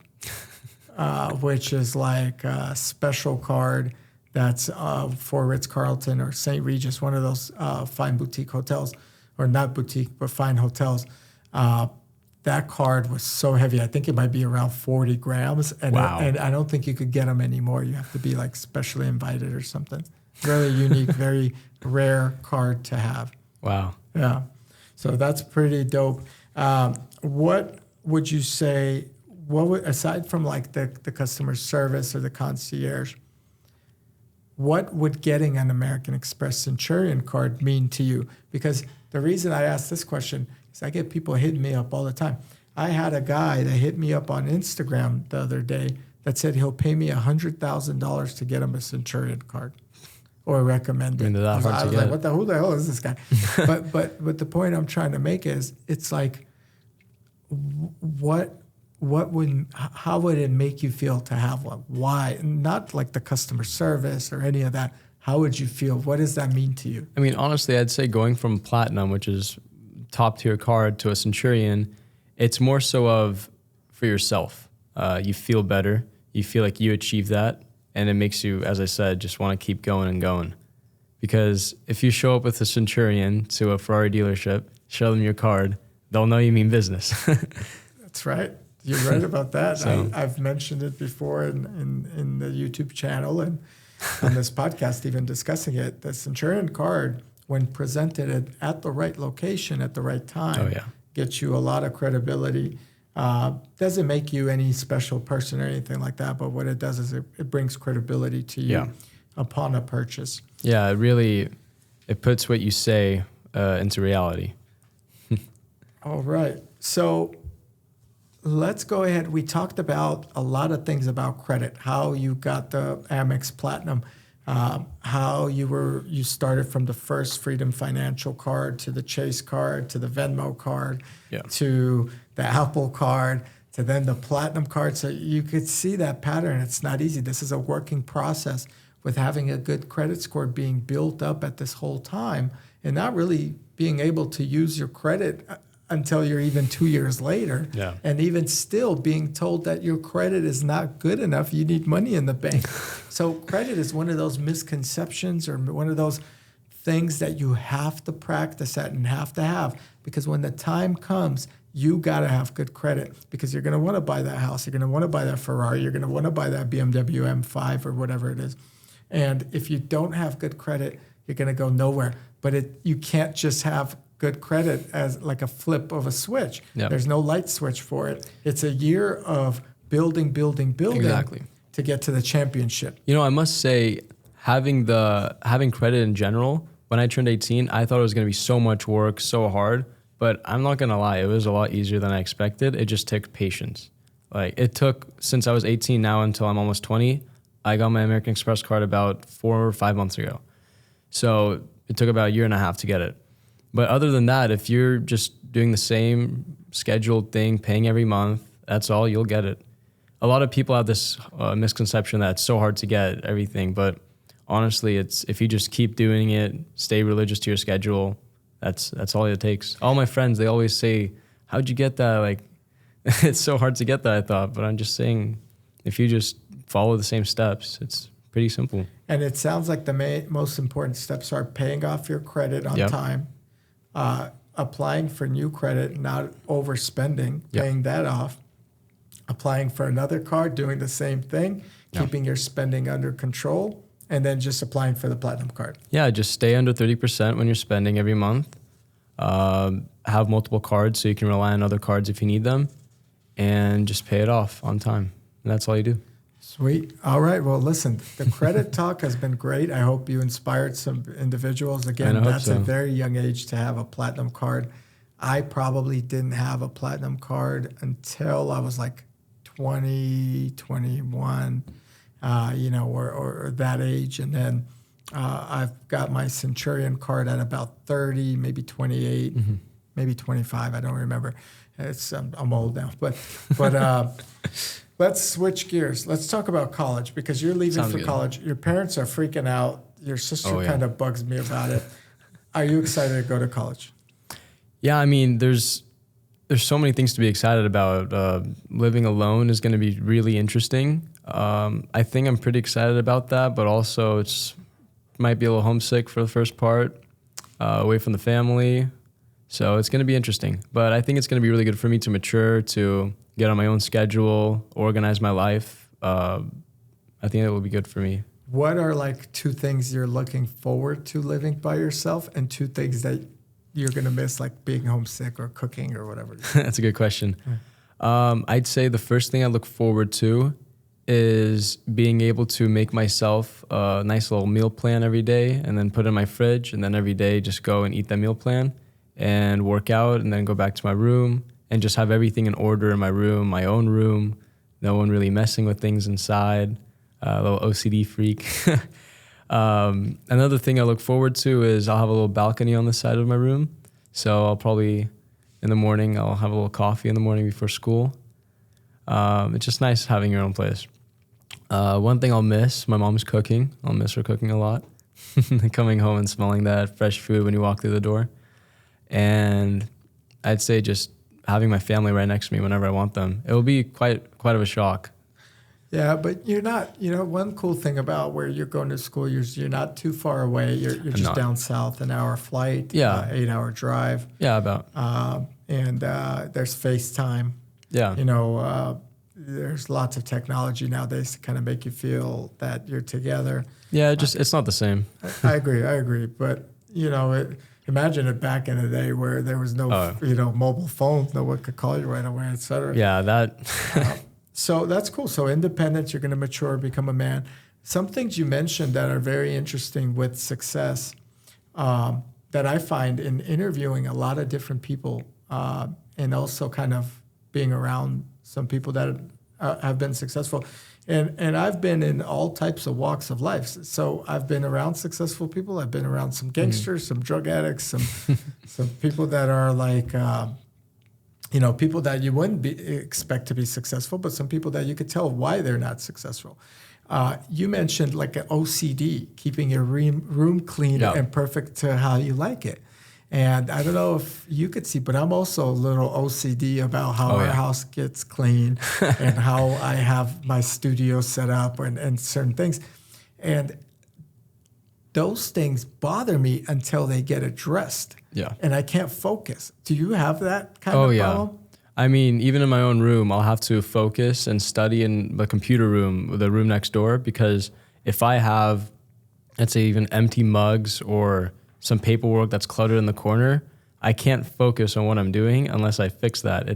which is like a special card that's for Ritz-Carlton or St. Regis, one of those fine boutique hotels, or not boutique, but fine hotels. That card was so heavy. I think it might be around 40 grams. And, Wow. and I don't think you could get them anymore. You have to be like specially invited or something. Really unique, very rare card to have. Wow. Yeah. So that's pretty dope. What would you say, aside from like the customer service or the concierge, what would getting an American Express Centurion card mean to you? Because the reason I ask this question is I get people hitting me up all the time. I had a guy that hit me up on Instagram the other day that said he'll pay me $100,000 to get him a Centurion card or recommend it. I mean, they're that hard I to was like, get. who the hell is this guy? but the point I'm trying to make is it's like, how would it make you feel to have one? Why? Not like the customer service or any of that. How would you feel? What does that mean to you? I mean, honestly, I'd say going from Platinum, which is top tier card, to a Centurion, it's more so of for yourself. You feel better. You feel like you achieved that. And it makes you, as I said, just want to keep going and going. Because if you show up with a Centurion to a Ferrari dealership, show them your card, they'll know you mean business. That's right. You're right about that. So, I've mentioned it before in the YouTube channel and on this podcast, even discussing it. The Centurion card, when presented at the right location at the right time, gets you a lot of credibility. Doesn't make you any special person or anything like that, but what it does is it brings credibility to you upon a purchase. Yeah, it puts what you say into reality. All right. So let's go ahead. We talked about a lot of things about credit, how you got the Amex Platinum, how you started from the first Freedom Financial card to the Chase card to the Venmo card to the Apple card to then the Platinum card. So you could see that pattern. It's not easy. This is a working process with having a good credit score being built up at this whole time and not really being able to use your credit until you're even 2 years later. Yeah. And even still being told that your credit is not good enough, you need money in the bank. So credit is one of those misconceptions or one of those things that you have to practice at and have to have, because when the time comes, you got to have good credit because you're going to want to buy that house. You're going to want to buy that Ferrari. You're going to want to buy that BMW M5 or whatever it is. And if you don't have good credit, you're going to go nowhere. But you can't just have good credit as like a flip of a switch. Yep. There's no light switch for it. It's a year of building Exactly. to get to the championship. You know, I must say, having credit in general, when I turned 18, I thought it was going to be so much work, so hard. But I'm not going to lie, it was a lot easier than I expected. It just took patience. Like, it took, since I was 18 now until I'm almost 20, I got my American Express card about 4 or 5 months ago. So it took about a year and a half to get it. But other than that, if you're just doing the same scheduled thing, paying every month, that's all, you'll get it. A lot of people have this misconception that it's so hard to get everything, but honestly, it's if you just keep doing it, stay religious to your schedule, that's all it takes. All my friends, they always say, how'd you get that? Like, it's so hard to get that, I thought. But I'm just saying, if you just follow the same steps, it's pretty simple. And it sounds like the most important steps are paying off your credit on time, applying for new credit, not overspending, paying that off, applying for another card, doing the same thing, keeping your spending under control, and then just applying for the Platinum card. Yeah, just stay under 30% when you're spending every month. Have multiple cards so you can rely on other cards if you need them, and just pay it off on time. And that's all you do. Sweet. All right. Well, listen, the credit talk has been great. I hope you inspired some individuals. Again, that's a very young age to have a Platinum card. I probably didn't have a Platinum card until I was like 20, 21, or that age. And then I've got my Centurion card at about 30, maybe 28. maybe 25. I don't remember. I'm old now, but let's switch gears. Let's talk about college because you're leaving Sounds for good. college. Your parents are freaking out. Your sister Yeah. kind of bugs me about it. Are you excited to go to college? Yeah, I mean, there's so many things to be excited about. Living alone is going to be really interesting. I think I'm pretty excited about that, but also it's might be a little homesick for the first part, away from the family. So it's going to be interesting. But I think it's going to be really good for me to mature, to get on my own schedule, organize my life. I think it will be good for me. What are like 2 things you're looking forward to living by yourself and 2 things that you're going to miss, like being homesick or cooking or whatever? That's a good question. I'd say the first thing I look forward to is being able to make myself a nice little meal plan every day and then put it in my fridge, and then every day just go and eat that meal plan and work out and then go back to my room and just have everything in order in my room, my own room, no one really messing with things inside, a little OCD freak. Another thing I look forward to is I'll have a little balcony on the side of my room. So I'll probably, in the morning, I'll have a little coffee in the morning before school. It's just nice having your own place. One thing I'll miss, my mom's cooking. I'll miss her cooking a lot. Coming home and smelling that fresh food when you walk through the door. And I'd say just having my family right next to me whenever I want them. It will be quite of a shock. Yeah, but you're not, one cool thing about where you're going to school, you're not too far away. You're just not. down south, an hour flight, Yeah. 8-hour drive. Yeah, about. And there's FaceTime. Yeah. There's lots of technology nowadays to kind of make you feel that you're together. Yeah, it's not the same. I agree. But, imagine it back in the day where there was no, mobile phone, no one could call you right away, et cetera. Yeah, that. So that's cool. So independence, you're going to mature, become a man. Some things you mentioned that are very interesting with success that I find in interviewing a lot of different people and also kind of being around some people that have been successful. And I've been in all types of walks of life. So I've been around successful people. I've been around some gangsters, some drug addicts, some people that are like, people that you wouldn't expect to be successful, but some people that you could tell why they're not successful. You mentioned like an OCD, keeping your room clean and perfect to how you like it. And I don't know if you could see, but I'm also a little OCD about how our house gets clean and how I have my studio set up and certain things. And those things bother me until they get addressed. Yeah. And I can't focus. Do you have that kind of problem? I mean, even in my own room, I'll have to focus and study in the computer room, the room next door, because if I have, let's say, even empty mugs or some paperwork that's cluttered in the corner, I can't focus on what I'm doing unless I fix that.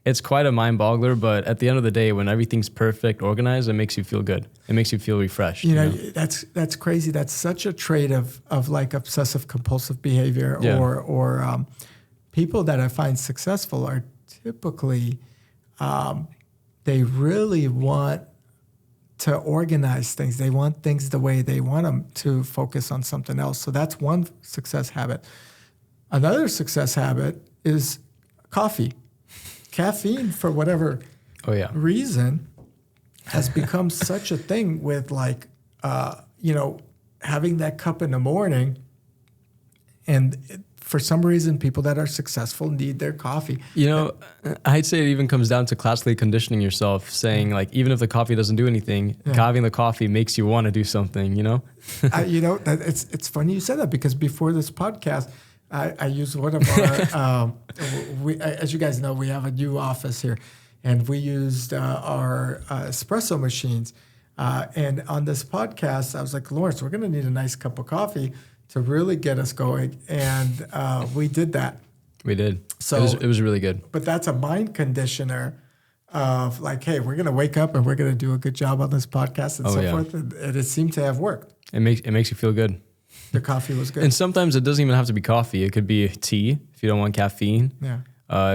It's quite a mind boggler, but at the end of the day, when everything's perfect, organized, it makes you feel good. It makes you feel refreshed. That's crazy. That's such a trait of like obsessive compulsive behavior or people that I find successful are typically, they really want to organize things. They want things the way they want them to focus on something else. So that's one success habit. Another success habit is coffee. Caffeine, for whatever reason, has become such a thing with like, having that cup in the morning. And for some reason, people that are successful need their coffee. I'd say it even comes down to classically conditioning yourself, saying like, even if the coffee doesn't do anything, having the coffee makes you want to do something, It's funny you said that because before this podcast, I used one of our, as you guys know, we have a new office here, and we used our espresso machines. And on this podcast, I was like, Lawrence, we're going to need a nice cup of coffee to really get us going. And we did that. We did. So it was really good. But that's a mind conditioner of like, hey, we're going to wake up and we're going to do a good job on this podcast and forth. And it seemed to have worked. It makes you feel good. The coffee was good. And sometimes it doesn't even have to be coffee. It could be tea if you don't want caffeine. Yeah.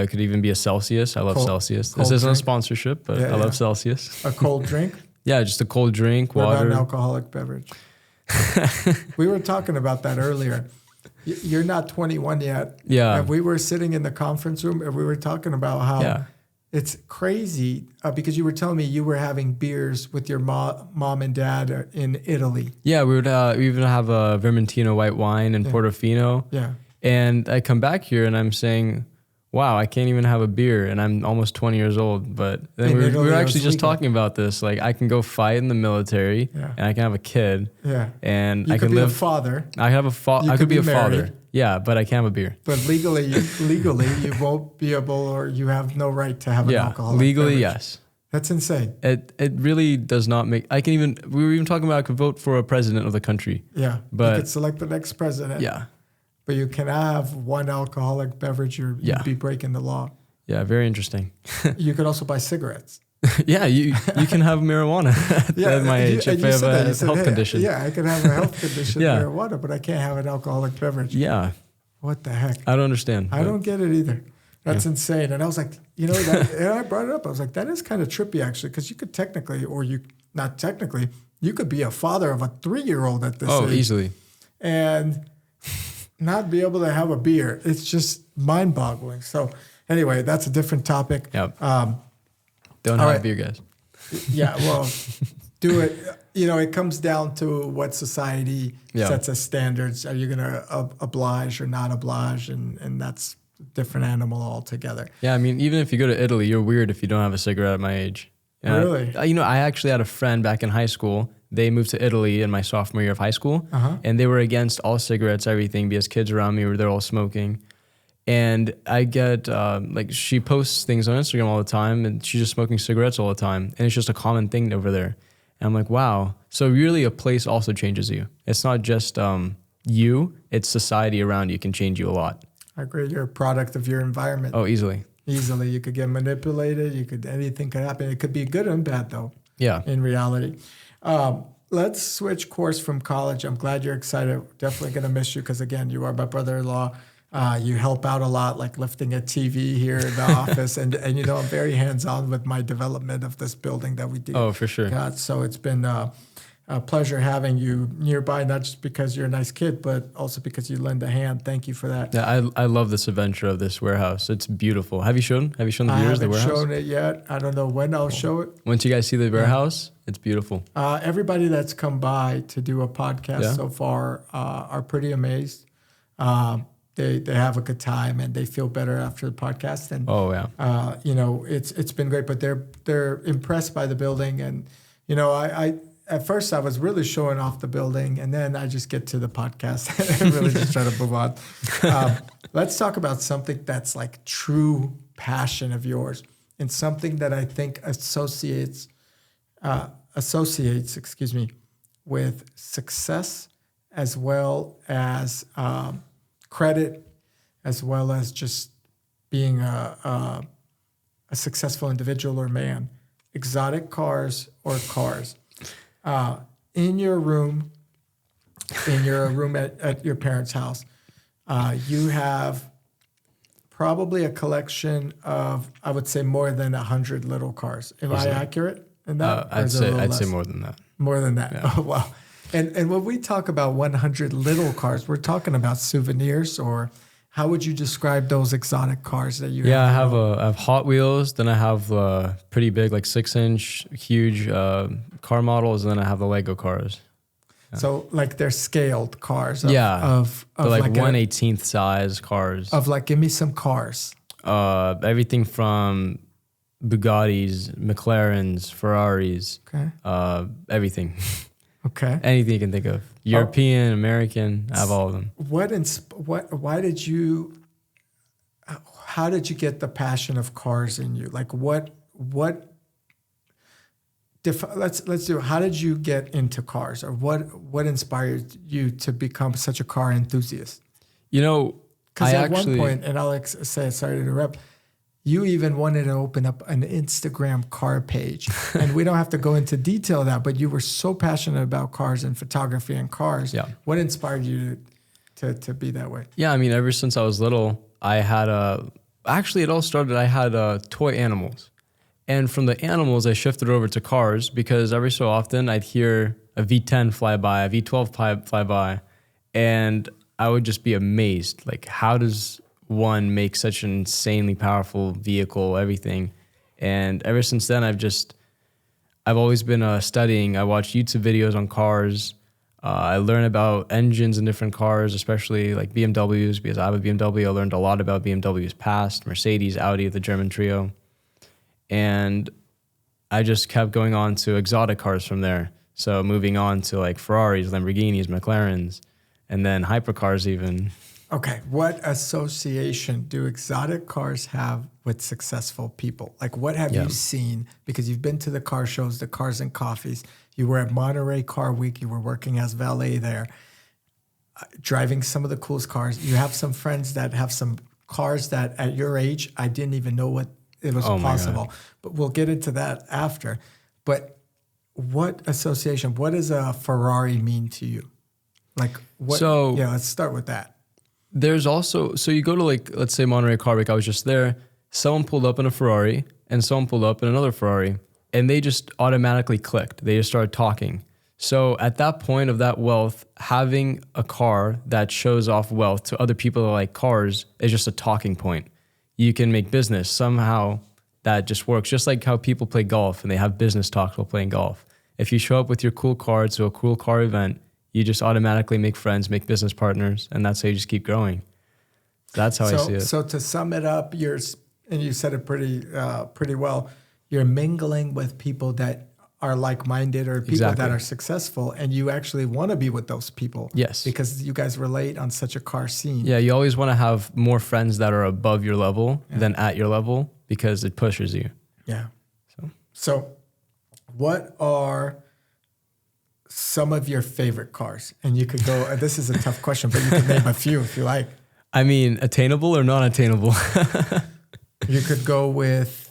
It could even be a Celsius. I love Celsius. This isn't a sponsorship, but I love Celsius. A cold drink? Yeah, just a cold drink, what water. About an alcoholic beverage? We were talking about that earlier. You're not 21 yet. Yeah. And we were sitting in the conference room and we were talking about how it's crazy because you were telling me you were having beers with your mom and dad in Italy. Yeah, we even have a Vermentino white wine and Portofino. Yeah. And I come back here and I'm saying, wow, I can't even have a beer and I'm almost 20 years old. But then we were actually just talking about this. Like I can go fight in the military and I can have a kid. Yeah. And you I could can be live. A father. I have I could be a married. father. Yeah, but I can't have a beer. But legally, you won't be able, or you have no right to have an alcoholic legally, beverage. yes. That's insane. It really does not make. We were even talking about I could vote for a president of the country. Yeah, but you could select the next president. Yeah. But you can have one alcoholic beverage, you'd be breaking the law. Yeah, very interesting. You could also buy cigarettes. Yeah, you can have marijuana at my age if I have a health condition. Yeah, I can have a health condition, marijuana, but I can't have an alcoholic beverage. Yeah. What the heck? I don't understand. I don't get it either. That's insane. And I was like, and I brought it up. I was like, that is kind of trippy actually, because you could technically, not technically, you could be a father of a 3-year-old at this age. Oh, easily. And not be able to have a beer. It's just mind-boggling. So anyway, that's a different topic. Yep. Don't have a beer, guys. Yeah, well, do it. It comes down to what society sets as standards. Are you going to oblige or not oblige? And that's a different animal altogether. Yeah, I mean, even if you go to Italy, you're weird if you don't have a cigarette at my age. Really? I actually had a friend back in high school. They moved to Italy in my sophomore year of high school. And they were against all cigarettes, everything, because kids around me they're all smoking. And I get, she posts things on Instagram all the time and she's just smoking cigarettes all the time. And it's just a common thing over there. And I'm like, wow. So really a place also changes you. It's not just you, it's society around you can change you a lot. I agree. You're a product of your environment. Oh, easily. Easily. You could get manipulated. Anything could happen. It could be good and bad though. Yeah. In reality. Let's switch course from college. I'm glad you're excited. Definitely going to miss you because again, you are my brother-in-law. You help out a lot, like lifting a TV here in the office. And I'm very hands-on with my development of this building that we do. Oh, for sure. So it's been a pleasure having you nearby, not just because you're a nice kid, but also because you lend a hand. Thank you for that. Yeah, I love this adventure of this warehouse. It's beautiful. Have you shown the viewers the warehouse? I haven't shown it yet. I don't know when I'll show it. Once you guys see the warehouse, it's beautiful. Everybody that's come by to do a podcast so far are pretty amazed. They have a good time and they feel better after the podcast. And it's been great. But they're impressed by the building. And I at first I was really showing off the building, and then I just get to the podcast and really just try to move on. Let's talk about something that's like true passion of yours, and something that I think associates, with success as well as credit, as well as just being a successful individual or man. Exotic cars or cars. In your room at your parents' house, you have probably a collection of, I would say, more than 100 little cars. Am I accurate in that? I'd say more than that. More than that. Yeah. Oh, wow. And when we talk about 100 little cars, we're talking about souvenirs, or how would you describe those exotic cars that you have? Yeah, I have Hot Wheels, then I have pretty big, like 6-inch, huge car models, and then I have the Lego cars. Yeah. So like they're scaled cars. Of like 1/18 size cars. Give me some cars. Everything from Bugattis, McLarens, Ferraris. Okay. Everything. Okay. Anything you can think of. European, American, I have all of them. How did you get the passion of cars in you? Like let's do, how did you get into cars, or what inspired you to become such a car enthusiast? Because at one point, and I'll say, sorry to interrupt, you even wanted to open up an Instagram car page. And we don't have to go into detail of that, but you were so passionate about cars and photography and cars. Yeah. What inspired you to be that way? Yeah, I mean, ever since I was little, I had it all started, I had toy animals. And from the animals, I shifted over to cars because every so often I'd hear a V10 fly by, a V12 fly by. And I would just be amazed. Like, how does one make such an insanely powerful vehicle, everything? And ever since then, I've always been studying. I watch YouTube videos on cars. I learn about engines in different cars, especially like BMWs, because I have a BMW. I learned a lot about BMW's past, Mercedes, Audi, the German trio. And I just kept going on to exotic cars from there. So moving on to like Ferraris, Lamborghinis, McLarens, and then hypercars even. Okay, what association do exotic cars have with successful people? Like, what have you seen? Because you've been to the car shows, the Cars and Coffees. You were at Monterey Car Week. You were working as valet there, driving some of the coolest cars. You have some friends that have some cars that at your age, I didn't even know what it was possible. But we'll get into that after. But what association, what does a Ferrari mean to you? Like, what? So, yeah, let's start with that. There's also, so you go to like, let's say Monterey Car Week, I was just there, someone pulled up in a Ferrari and someone pulled up in another Ferrari and they just automatically clicked. They just started talking. So at that point of that wealth, having a car that shows off wealth to other people that like cars is just a talking point. You can make business. Somehow that just works. Just like how people play golf and they have business talks while playing golf. If you show up with your cool car to a cool car event, you just automatically make friends, make business partners, and that's how you just keep growing. That's how I see it. So to sum it up, and you said it pretty well, you're mingling with people that are like-minded or people that are successful, and you actually want to be with those people. Yes. Because you guys relate on such a car scene. Yeah, you always want to have more friends that are above your level than at your level because it pushes you. Yeah. So what are some of your favorite cars? And you could go, this is a tough question, but you can name a few if you like. I mean, attainable or non-attainable? You could go with,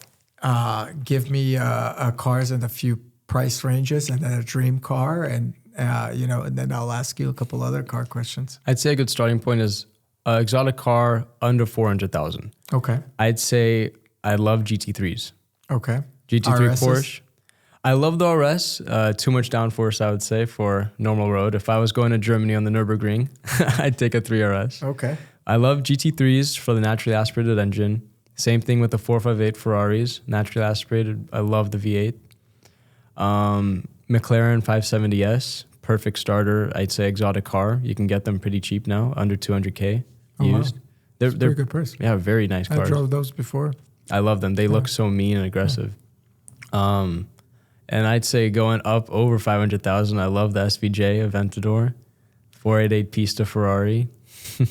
give me cars in a few price ranges and then a dream car. And, and then I'll ask you a couple other car questions. I'd say a good starting point is an exotic car under 400,000. Okay. I'd say I love GT3s. Okay. GT3 RSs? Porsche. I love the RS, too much downforce, I would say, for normal road. If I was going to Germany on the Nürburgring, I'd take a 3RS. Okay. I love GT3s for the naturally aspirated engine. Same thing with the 458 Ferraris, naturally aspirated. I love the V8. McLaren 570S, perfect starter. I'd say exotic car. You can get them pretty cheap now, under 200K used. Wow. They're pretty good price. Yeah, very nice cars. I drove those before. I love them. They look so mean and aggressive. And I'd say going up over 500,000, I love the SVJ Aventador, 488 Pista Ferrari.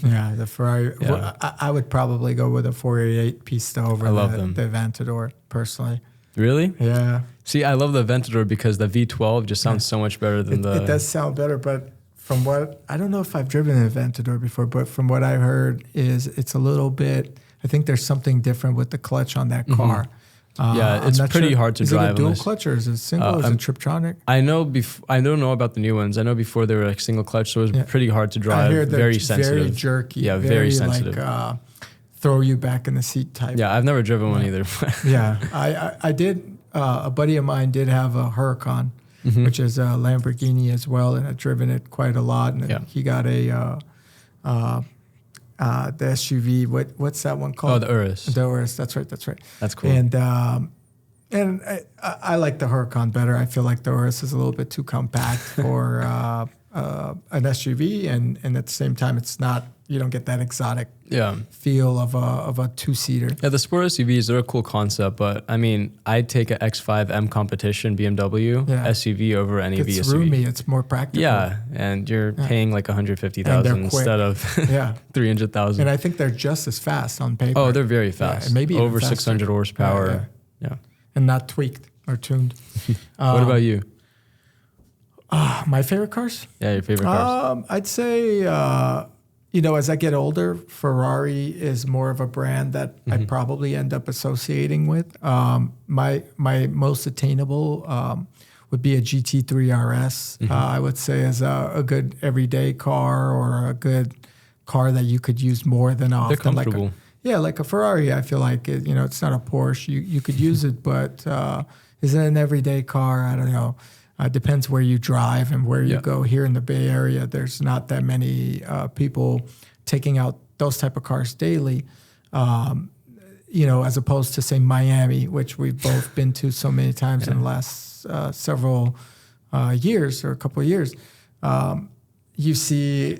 Yeah, the Ferrari. Yeah. Well, I would probably go with a 488 Pista over the Aventador, personally. Really? Yeah. See, I love the Aventador because the V12 just sounds so much better than It does sound better, but from what, I don't know if I've driven an Aventador before, but from what I heard is it's a little bit, I think there's something different with the clutch on that car. Yeah, it's pretty hard to drive. Is it a dual clutch or is it single? Is it Triptronic? I don't know about the new ones. I know before they were like single clutch, so it was pretty hard to drive. I hear very sensitive, very jerky. Yeah, very sensitive. Like, throw you back in the seat type. Yeah, I've never driven one either. Yeah, I did. A buddy of mine did have a Huracan, which is a Lamborghini as well, and I've driven it quite a lot. And he got a the SUV. What's that one called? Oh, the Urus. The Urus. That's right. That's cool. And I like the Huracan better. I feel like the Urus is a little bit too compact for an SUV, and at the same time, it's not. You don't get that exotic feel of a two-seater. Yeah, the sport SUVs, they're a cool concept, but I mean, I'd take an X5M competition BMW SUV over any SUV. It's roomy. It's more practical. Yeah, and you're paying like $150,000 instead of $300,000. And I think they're just as fast on paper. Oh, they're very fast. Maybe over 600 horsepower. Yeah. And not tweaked or tuned. What about you? My favorite cars? Yeah, your favorite cars. I'd say, as I get older, Ferrari is more of a brand that I probably end up associating with. My most attainable would be a GT3 RS. I would say is a good everyday car or a good car that you could use more than often. They're comfortable. Like a Ferrari, I feel like it's not a Porsche. You could use it, but is it an everyday car? I don't know. Depends where you drive and where you Yeah. go. Here in the Bay Area, there's not that many people taking out those type of cars daily. As opposed to say Miami, which we've both been to so many times in the last several years or a couple of years. You see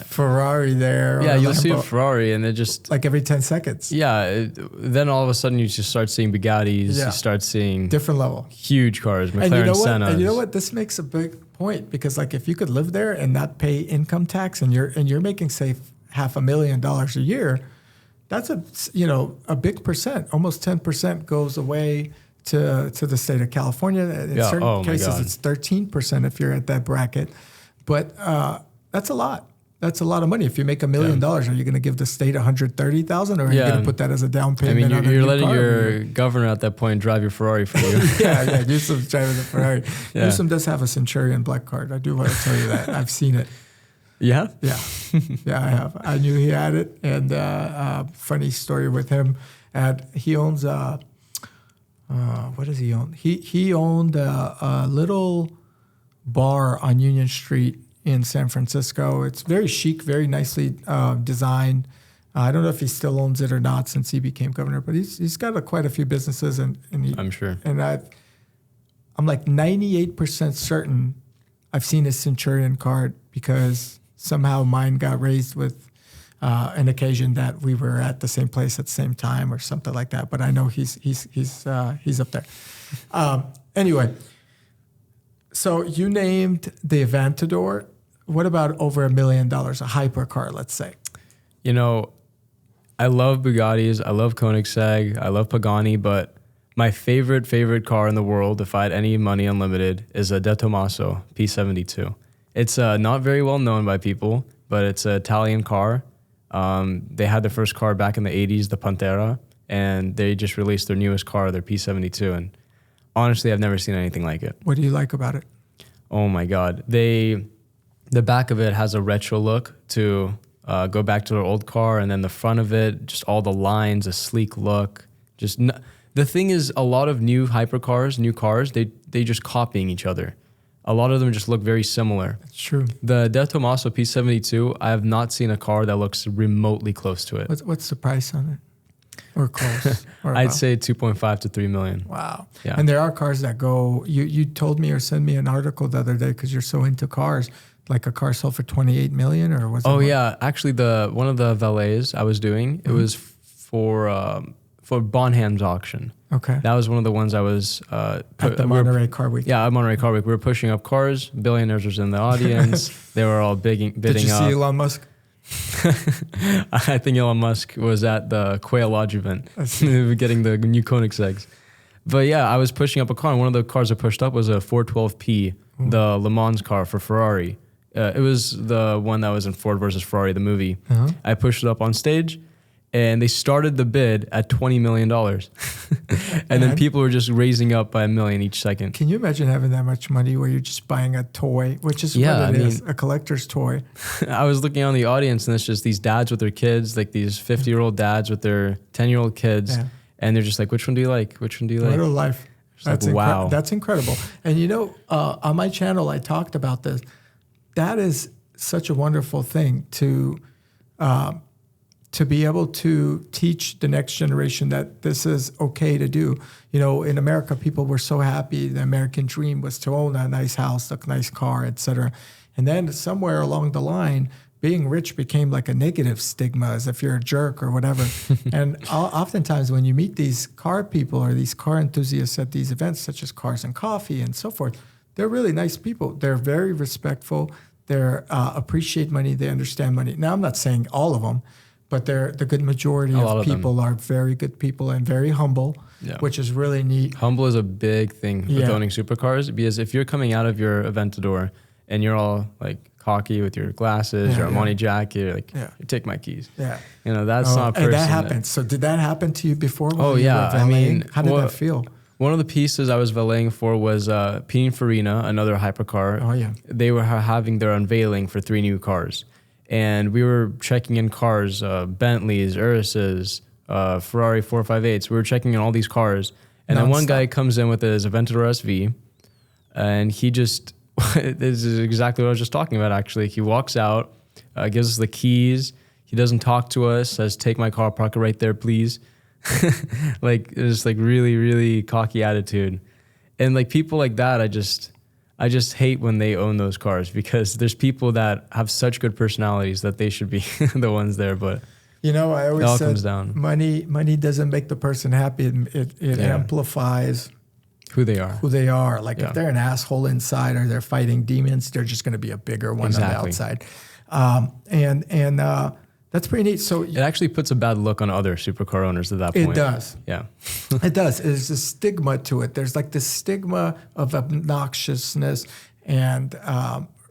Ferrari there. Yeah, or you'll see a Lambo, Ferrari and it just like every 10 seconds. yeah. Then all of a sudden you just start seeing Bugattis. Yeah. You start seeing Different level. huge cars, McLaren And you know what? Sennas. And you know what? This makes a big point because like if you could live there and not pay income tax and you're making say $500,000 a year, that's a big percent. Almost 10% goes away to the state of California. In certain cases, it's 13% if you're at that bracket. But that's a lot. That's a lot of money. If you make $1 million, are you going to give the state $130,000, or are you going to put that as a down payment? I mean, you're letting your governor at that point drive your Ferrari for you. yeah. Newsom's driving the Ferrari. Yeah. Newsom does have a Centurion black card. I do want to tell you that. I've seen it. Yeah? Yeah. Yeah, I have. I knew he had it. And funny story with him. He owns, what does he own? He owned a little bar on Union Street in San Francisco. It's very chic, very nicely designed. I don't know if he still owns it or not since he became governor, but he's got quite a few businesses. And I'm sure. And I'm like 98% certain I've seen his Centurion card because somehow mine got raised with an occasion that we were at the same place at the same time or something like that. But I know he's up there. Anyway, so you named the Aventador. What about over $1 million, a hypercar, let's say? I love Bugattis. I love Koenigsegg. I love Pagani. But my favorite car in the world, if I had any money unlimited, is a De Tomaso P72. It's not very well known by people, but it's an Italian car. They had their first car back in the 80s, the Pantera, and they just released their newest car, their P72. And honestly, I've never seen anything like it. What do you like about it? Oh my God. The back of it has a retro look to go back to their old car, and then the front of it, just all the lines, a sleek look. The thing is, a lot of new hypercars, new cars, they just copying each other. A lot of them just look very similar. That's true. The De Tomaso P72, I have not seen a car that looks remotely close to it. What's the price on it? Or close? Or I'd say 2.5 to 3 million. Wow. Yeah. And there are cars that go, you told me or sent me an article the other day because you're so into cars, like a car sold for 28 million or was it? Oh yeah, actually one of the valets I was doing, it was for Bonham's auction. Okay. That was one of the ones I was at the Monterey Car Week. Yeah, at Monterey Car Week. We were pushing up cars. Billionaires was in the audience. They were all bidding up. Did you see Elon Musk? I think Elon Musk was at the Quail Lodge event getting the new Koenigsegg's. But yeah, I was pushing up a car, and one of the cars I pushed up was a 412P, the Le Mans car for Ferrari. It was the one that was in Ford versus Ferrari, the movie. Uh-huh. I pushed it up on stage, and they started the bid at $20 million. And then people were just raising up by $1 million each second. Can you imagine having that much money where you're just buying a toy, which is what it is, a collector's toy? I was looking on the audience, and it's just these dads with their kids, like these 50-year-old dads with their 10-year-old kids. Yeah. And they're just like, which one do you like? Which one do you like? What a life. That's like, wow. That's incredible. And on my channel, I talked about this. That is such a wonderful thing to be able to teach the next generation that this is okay to do. In America, people were so happy. The American dream was to own a nice house, a nice car, et cetera. And then somewhere along the line, being rich became like a negative stigma, as if you're a jerk or whatever. And oftentimes when you meet these car people or these car enthusiasts at these events, such as Cars and Coffee and so forth, they're really nice people. They're very respectful. They appreciate money. They understand money. Now, I'm not saying all of them, but the good majority of people are very good people and very humble, which is really neat. Humble is a big thing with owning supercars, because if you're coming out of your Aventador and you're all like cocky with your glasses, your Armani jacket, you're like, you take my keys. Yeah. That's not a person. And that happened. So did that happen to you before? Oh, yeah. I mean, how did that feel? One of the pieces I was valeting for was Pininfarina, another hypercar. Oh, yeah. They were having their unveiling for 3 new cars. And we were checking in cars, Bentleys, Urus's, Ferrari 458s. We were checking in all these cars. And then one guy comes in with his Aventador SV. And he just, this is exactly what I was just talking about, actually. He walks out, gives us the keys. He doesn't talk to us, says, take my car, park it right there, please. Like, it's like really, really cocky attitude. And like people like that, I just hate when they own those cars, because there's people that have such good personalities that they should be the ones there. But I always all said comes down. money doesn't make the person happy. It amplifies who they are. Like if they're an asshole inside or they're fighting demons, they're just going to be a bigger one on the outside. And that's pretty neat. So it actually puts a bad look on other supercar owners at that point. It does. Yeah. It does. There's a stigma to it. There's like this stigma of obnoxiousness and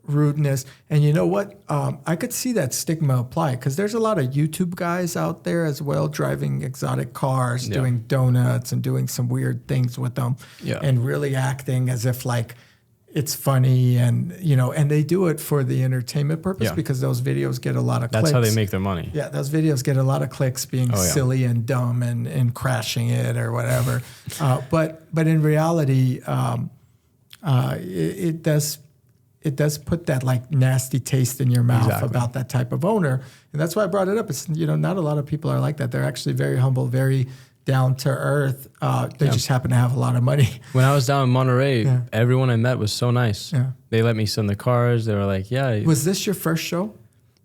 rudeness. And you know what? I could see that stigma apply, because there's a lot of YouTube guys out there as well, driving exotic cars, doing donuts and doing some weird things with them, and really acting as if like it's funny, and and they do it for the entertainment purpose, because those videos get a lot of clicks. That's how they make their money. Yeah, those videos get a lot of clicks, being silly and dumb and crashing it or whatever. But in reality, it does put that like nasty taste in your mouth about that type of owner, and that's why I brought it up. It's not a lot of people are like that. They're actually very humble, very down to earth. They just happen to have a lot of money. When I was down in Monterey, everyone I met was so nice. Yeah. They let me sit in the cars. They were like, Was this your first show?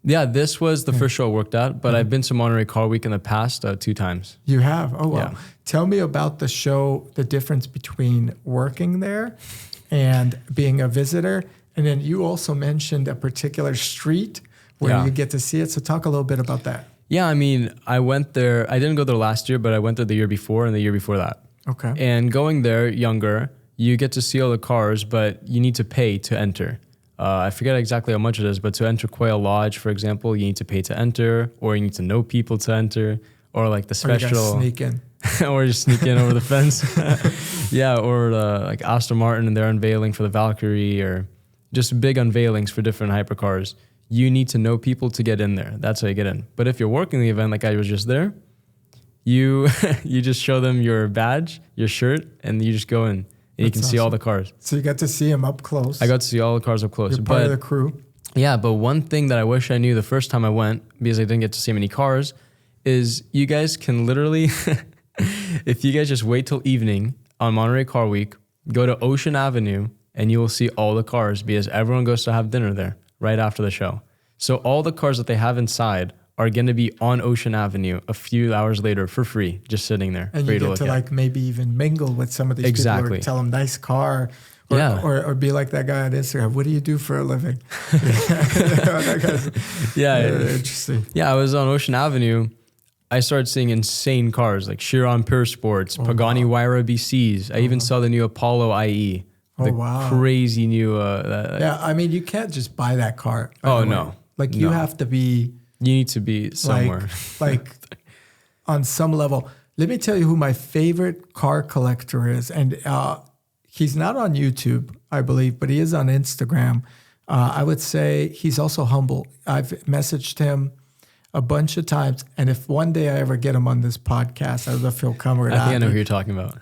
Yeah, this was the first show I worked at, but I've been to Monterey Car Week in the past 2 times. You have? Oh, wow. Yeah. Tell me about the show, the difference between working there and being a visitor. And then you also mentioned a particular street where you get to see it. So talk a little bit about that. Yeah, I mean, I went there. I didn't go there last year, but I went there the year before and the year before that. Okay. And going there younger, you get to see all the cars, but you need to pay to enter. I forget exactly how much it is, but to enter Quail Lodge, for example, you need to pay to enter, or you need to know people to enter, or like the special. Or you gotta sneak in. Or just sneak in over the fence. Or like Aston Martin and their unveiling for the Valkyrie, or just big unveilings for different hypercars. You need to know people to get in there. That's how you get in. But if you're working the event, like I was just there, you just show them your badge, your shirt, and you just go in, and you can see all the cars. So you got to see them up close. I got to see all the cars up close. You're part of the crew. Yeah, but one thing that I wish I knew the first time I went, because I didn't get to see many cars, is you guys can literally, if you guys just wait till evening on Monterey Car Week, go to Ocean Avenue, and you will see all the cars, because everyone goes to have dinner there right after the show. So all the cars that they have inside are going to be on Ocean Avenue a few hours later for free, just sitting there. And you get to like maybe even mingle with some of these people, or tell them nice car, or be like that guy on Instagram. What do you do for a living? Interesting. Yeah, I was on Ocean Avenue. I started seeing insane cars like Chiron Pure Sports, Pagani Huayra BCs. I even saw the new Apollo IE. Crazy new. I mean, you can't just buy that car. No. Like you have to be. You need to be somewhere. Like on some level. Let me tell you who my favorite car collector is. And he's not on YouTube, I believe, but he is on Instagram. I would say he's also humble. I've messaged him a bunch of times. And if one day I ever get him on this podcast, I don't know if he'll come or not. I think I know who you're talking about.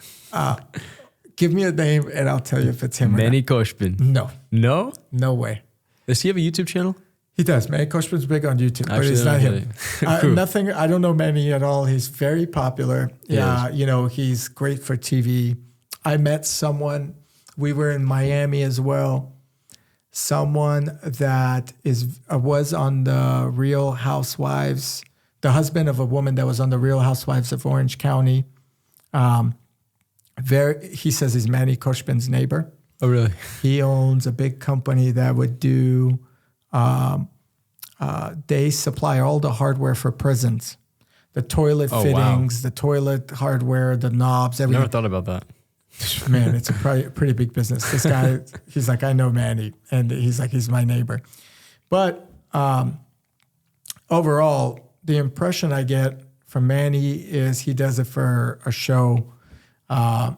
Give me a name and I'll tell you if it's him Manny or not. Koshpin. No. No? No way. Does he have a YouTube channel? He does. Manny Koshpin's big on YouTube, but it's not him. Nothing. I don't know Manny at all. He's very popular. He's great for TV. I met someone. We were in Miami as well. Someone that was on the Real Housewives, the husband of a woman that was on the Real Housewives of Orange County. He says he's Manny Koshpin's neighbor. Oh, really? He owns a big company that would do. They supply all the hardware for prisons, the toilet fittings, the toilet hardware, the knobs, everything. Never thought about that. Man, it's a pretty big business. This guy, he's like, I know Manny, and he's like, he's my neighbor. But overall, the impression I get from Manny is he does it for a show.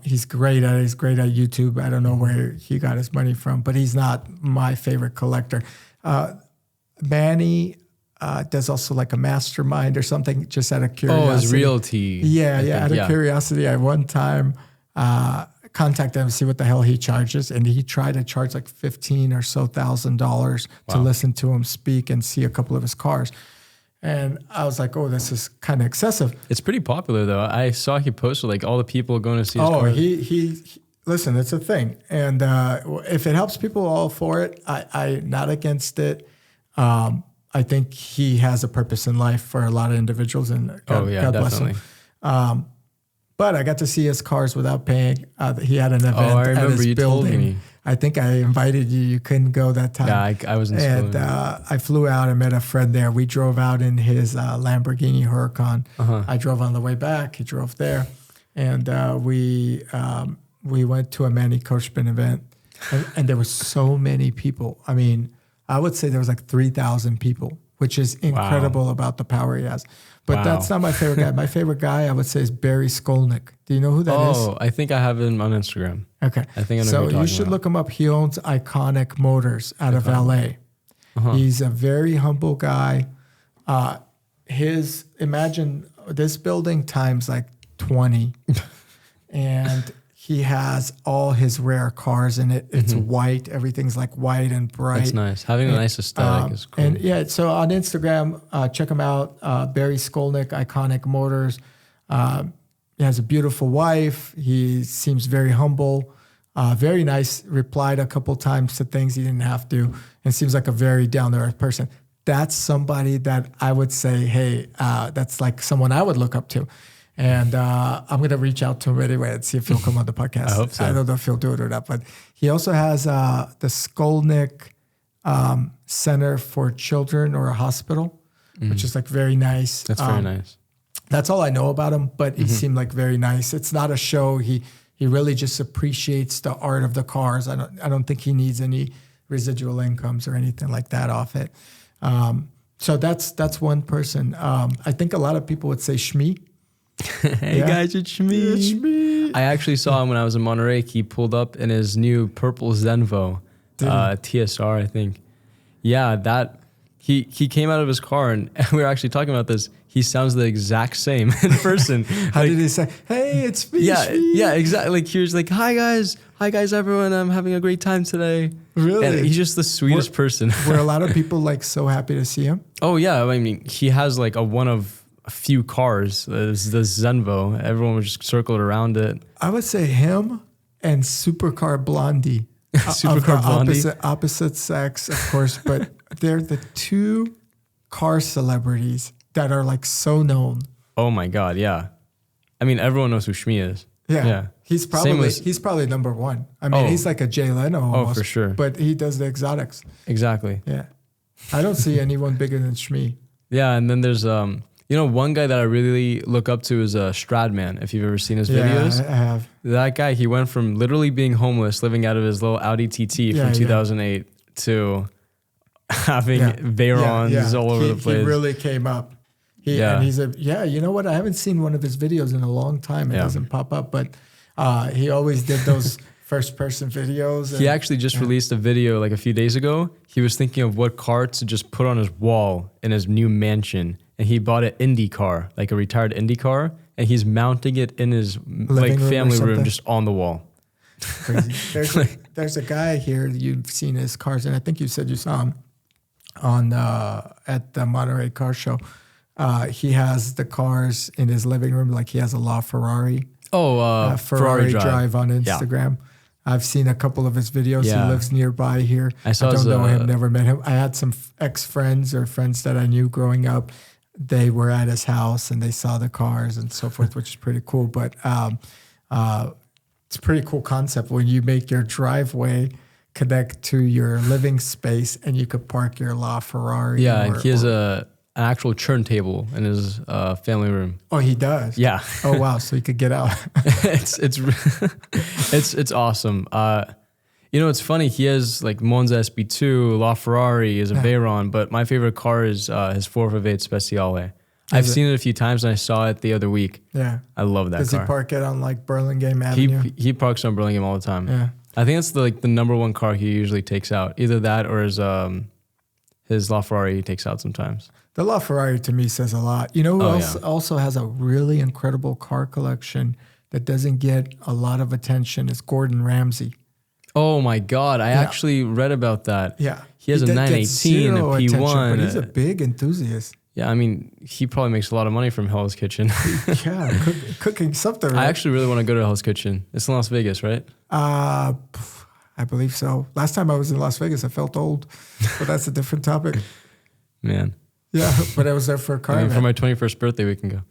He's great at it. He's great at YouTube. I don't know where he got his money from, but he's not my favorite collector. Manny does also like a mastermind or something, just out of curiosity. Oh, his realty. Yeah, out of curiosity. I one time, contact him and see what the hell he charges. And he tried to charge like $15,000 or so to listen to him speak and see a couple of his cars. And I was like, oh, this is kind of excessive. It's pretty popular though. I saw he posted like all the people going to see his cars. He listen, it's a thing. And if it helps people, all for it. I'm not against it. I think he has a purpose in life for a lot of individuals, and God bless him. But I got to see his cars without paying. He had an event I remember at his you building. told me. I think I invited you. You couldn't go that time. Yeah, I wasn't. And I flew out and met a friend there. We drove out in his Lamborghini Huracan. I drove on the way back. He drove there, and we went to a Manny Koshman event, and there were so many people. I mean, I would say there was like 3,000 people, which is incredible about the power he has. But that's not my favorite guy. My favorite guy, I would say, is Barry Skolnick. Do you know who that is? Oh, I think I have him on Instagram. Okay. I think I know who you're so talking you should about. look him up. He owns Iconic Motors out of LA. He's a very humble guy. Imagine this building times like 20. And he has all his rare cars in it. It's white. Everything's like white and bright. That's nice. Having a nice aesthetic is cool. And yeah, so on Instagram, check him out. Barry Skolnick, Iconic Motors. He has a beautiful wife. He seems very humble, very nice. Replied a couple times to things he didn't have to, and seems like a very down-to-earth person. That's somebody that I would say, hey, that's like someone I would look up to. And I'm going to reach out to him anyway and see if he'll come on the podcast. I hope so. I don't know if he'll do it or not, but he also has the Skolnick Center for Children, or a hospital, which is like very nice. That's very nice. That's all I know about him, but he seemed like very nice. It's not a show. He really just appreciates the art of the cars. I don't think he needs any residual incomes or anything like that off it. So that's one person. I think a lot of people would say Shmi. Hey guys, it's Shmi. It's Shmi. I actually saw him when I was in Monterey. He pulled up in his new purple Zenvo, TSR, I think. Yeah, that he came out of his car, and we were actually talking about this. He sounds the exact same in person. How did he say? Hey, it's me. Yeah, exactly. Like he was like, hi guys, everyone. I'm having a great time today. Really? And he's just the sweetest person. Were a lot of people like so happy to see him? Oh yeah, I mean, he has like one of a few cars. The Zenvo. Everyone was just circled around it. I would say him and Supercar Blondie. Supercar Blondie. Opposite sex, of course, but they're the two car celebrities that are like so known. Oh my God, yeah. I mean, everyone knows who Shmi is. Yeah. He's probably number one. I mean, he's like a Jay Leno almost. Oh, for sure. But he does the exotics. Exactly. Yeah. I don't see anyone bigger than Shmi. Yeah, and then there's one guy that I really look up to is Stradman, if you've ever seen his videos. Yeah, I have. That guy, he went from literally being homeless, living out of his little Audi TT from 2008 to having Veyrons all over the place. He really came up. And he's you know what? I haven't seen one of his videos in a long time. It doesn't pop up, but he always did those first person videos. He actually just released a video like a few days ago. He was thinking of what car to just put on his wall in his new mansion. And he bought an Indy car, like a retired Indy car, and he's mounting it in his like family room just on the wall. Crazy. There's a guy here, you've seen his cars, and I think you said you saw him on at the Monterey Car Show. He has the cars in his living room, like he has a LaFerrari. Ferrari Drive on Instagram. Yeah. I've seen a couple of his videos. Yeah. He lives nearby here. I don't know him, never met him. I had some ex-friends or friends that I knew growing up. They were at his house and they saw the cars and so forth, which is pretty cool. But it's a pretty cool concept when you make your driveway connect to your living space and you could park your LaFerrari. Yeah, he has an actual turntable in his family room. Oh, he does? Yeah. Oh, wow. So he could get out. It's awesome. It's funny. He has like Monza SB2, LaFerrari is a Veyron, but my favorite car is his 458 Speciale. I've seen it a few times and I saw it the other week. Yeah. I love that car. Does he park it on like Burlingame Avenue? He parks on Burlingame all the time. Yeah. I think it's the number one car he usually takes out. Either that or his LaFerrari he takes out sometimes. The LaFerrari to me says a lot. You know who else also has a really incredible car collection? that doesn't get a lot of attention is Gordon Ramsay. Oh my God. I actually read about that. Yeah. He has a 918, a P1. But he's a big enthusiast. Yeah, I mean, he probably makes a lot of money from Hell's Kitchen. Yeah, cooking something. Right? I actually really want to go to Hell's Kitchen. It's in Las Vegas, right? I believe so. Last time I was in Las Vegas, I felt old, but that's a different topic. Man. Yeah, but I was there for a car event. For my 21st birthday, we can go.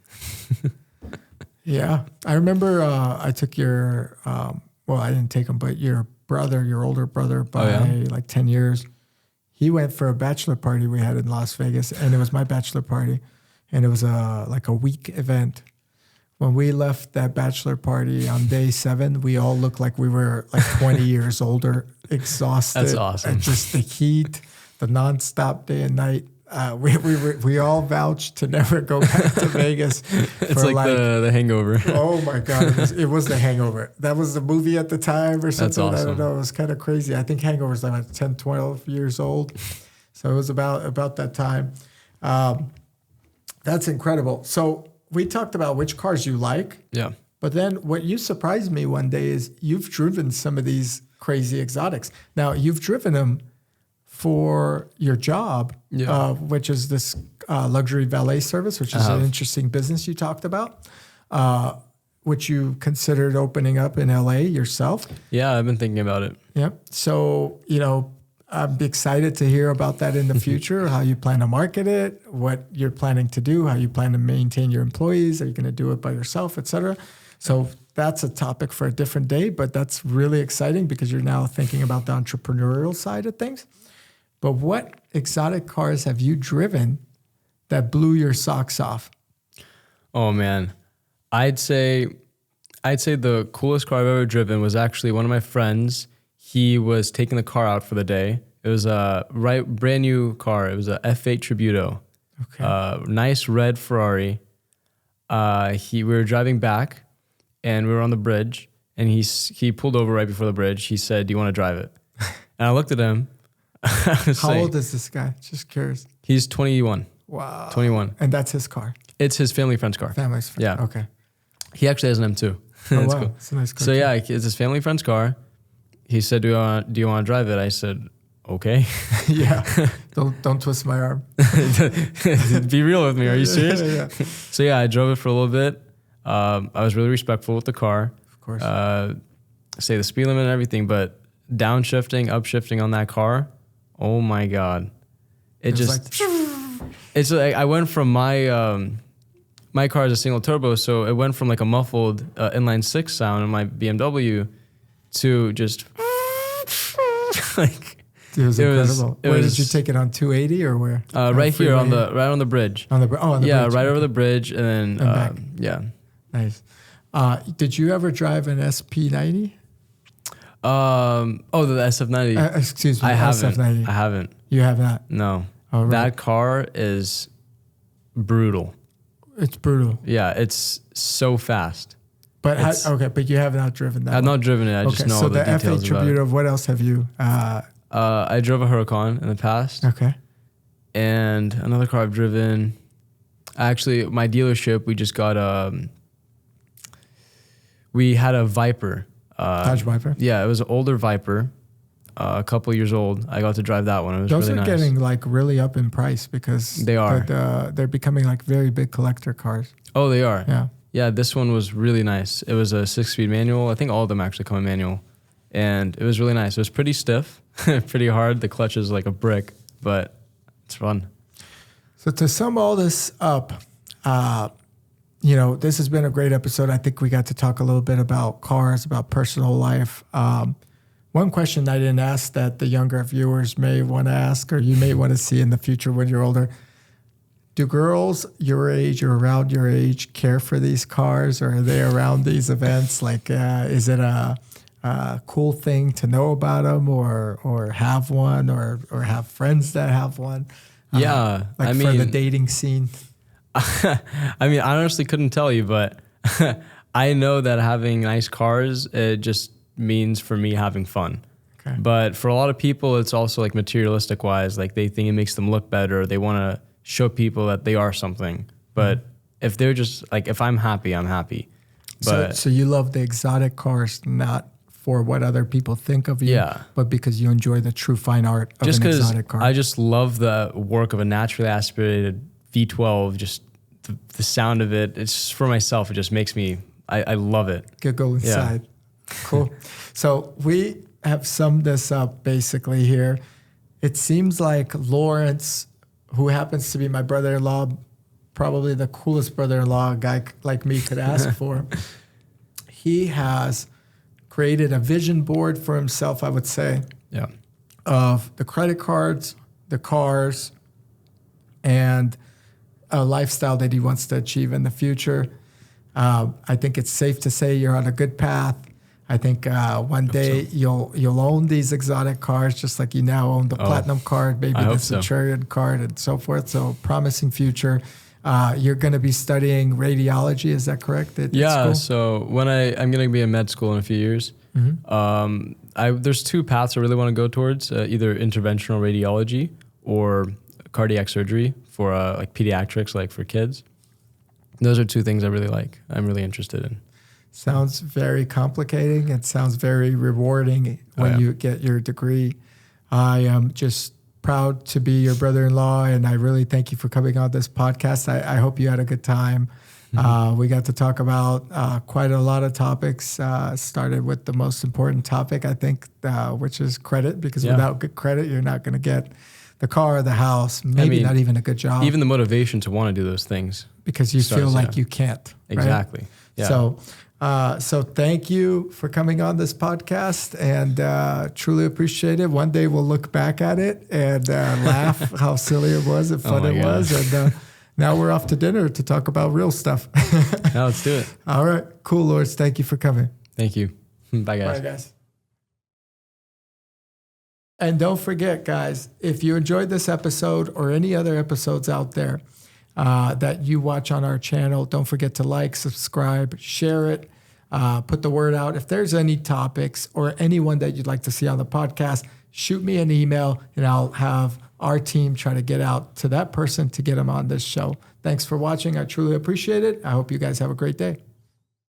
Yeah, I remember I took your, well, I didn't take him, but your brother, your older brother, by like 10 years. He went for a bachelor party we had in Las Vegas, and it was my bachelor party, and it was like a week event. When we left that bachelor party on day 7, we all looked like we were like 20 years older, exhausted. That's awesome. And just the heat, the nonstop day and night. We all vouched to never go back to Vegas. It's like the Hangover. Oh my God, it was the Hangover. That was the movie at the time or something. That's awesome. I don't know. It was kind of crazy. I think Hangover was like 10, 12 years old. So it was about that time. That's incredible. So we talked about which cars you like. Yeah. But then what you surprised me one day is you've driven some of these crazy exotics. Now, you've driven them for your job, which is this luxury valet service, which is an interesting business you talked about, which you considered opening up in LA yourself. Yeah, I've been thinking about it. Yep. So, I'm excited to hear about that in the future, how you plan to market it, what you're planning to do, how you plan to maintain your employees. Are you going to do it by yourself, et cetera? So that's a topic for a different day, but that's really exciting because you're now thinking about the entrepreneurial side of things. But what exotic cars have you driven that blew your socks off? Oh man, I'd say the coolest car I've ever driven was actually one of my friends. He was taking the car out for the day. It was a brand new car. It was a F8 Tributo. Okay. Nice red Ferrari. We were driving back, and we were on the bridge, and he pulled over right before the bridge. He said, "Do you want to drive it?" And I looked at him. How old is this guy? Just curious. He's 21. Wow. 21. And that's his car? It's his family friend's car. Family's friend. Yeah. Okay. He actually has an M2. Oh, That's wow. cool. It's a nice car. So yeah, it's his family friend's car. He said, do you want to drive it? I said, okay. Yeah. Don't twist my arm. Be real with me. Are you serious? Yeah. So yeah, I drove it for a little bit. I was really respectful with the car. Of course. Say the speed limit and everything, but downshifting, upshifting on that car, oh my God. It's like I went from my car is a single turbo, so it went from like a muffled inline 6 sound in my BMW to just like it was incredible. Where did you take it on 280 or where? Right here on the bridge. On the bridge. Right over the bridge and then yeah. Nice. Did you ever drive an SP90? The SF90. Excuse me, I haven't. SF90. I haven't. You have not? No. Oh, right. That car is brutal. It's brutal. Yeah, it's so fast. But but you have not driven that. I've not driven it. I just know so the details F8 about it. Tributo, what else have you? I drove a Huracan in the past. Okay. And another car I've driven. Actually, my dealership, we just got we had a Viper. Dodge Viper? Yeah, it was an older Viper, a couple years old. I got to drive that one. It was Those really are nice. getting like really up in price because they are. They're becoming like very big collector cars. Oh, they are. Yeah. Yeah, this one was really nice. It was a 6-speed manual. I think all of them actually come in manual. And it was really nice. It was pretty stiff, pretty hard. The clutch is like a brick, but it's fun. So to sum all this up, this has been a great episode. I think we got to talk a little bit about cars, about personal life. One question I didn't ask that the younger viewers may want to ask or you may want to see in the future when you're older. Do girls your age or around your age care for these cars, or are they around these events? Like, is it a cool thing to know about them or have one or have friends that have one? Yeah. For the dating scene. I mean, I honestly couldn't tell you, but I know that having nice cars, it just means for me having fun. Okay. But for a lot of people, it's also like materialistic wise, like they think it makes them look better. They want to show people that they are something. But if they're just like, if I'm happy, I'm happy. So you love the exotic cars, not for what other people think of you, Yeah. but because you enjoy the true fine art of just an because exotic car. I just love the work of a naturally aspirated V12, just the sound of it. It's just for myself. It just makes me, I love it. Could go inside. Cool. So we have summed this up basically here. It seems like Lawrence, who happens to be my brother-in-law, probably the coolest brother-in-law a guy like me could ask for, he has created a vision board for himself, I would say, of the credit cards, the cars, and a lifestyle that he wants to achieve in the future. I think it's safe to say you're on a good path. I think one day you'll own these exotic cars just like you now own the Platinum card, maybe the Centurion card, and so forth. So promising future. You're going to be studying radiology, is that correct? At school? So when I'm going to be in med school in a few years. There's two paths I really want to go towards, either interventional radiology or cardiac surgery for like pediatrics, like for kids. Those are two things I really like. I'm really interested in. Sounds very complicating. It sounds very rewarding when you get your degree. I am just proud to be your brother-in-law, and I really thank you for coming on this podcast. I hope you had a good time. We got to talk about quite a lot of topics. Started with the most important topic, I think, which is credit, because without good credit, you're not going to get the car or the house, maybe not even a good job. Even the motivation to want to do those things. Because you feel like you can't. Exactly. Right? Yeah. So thank you for coming on this podcast, and truly appreciate it. One day we'll look back at it and laugh how silly it was and fun it was. And now we're off to dinner to talk about real stuff. Now let's do it. All right. Cool, Lords. Thank you for coming. Thank you. Bye, guys. Bye, guys. And don't forget, guys, if you enjoyed this episode or any other episodes out there that you watch on our channel, don't forget to like, subscribe, share it, put the word out. If there's any topics or anyone that you'd like to see on the podcast, shoot me an email and I'll have our team try to get out to that person to get them on this show. Thanks for watching. I truly appreciate it. I hope you guys have a great day.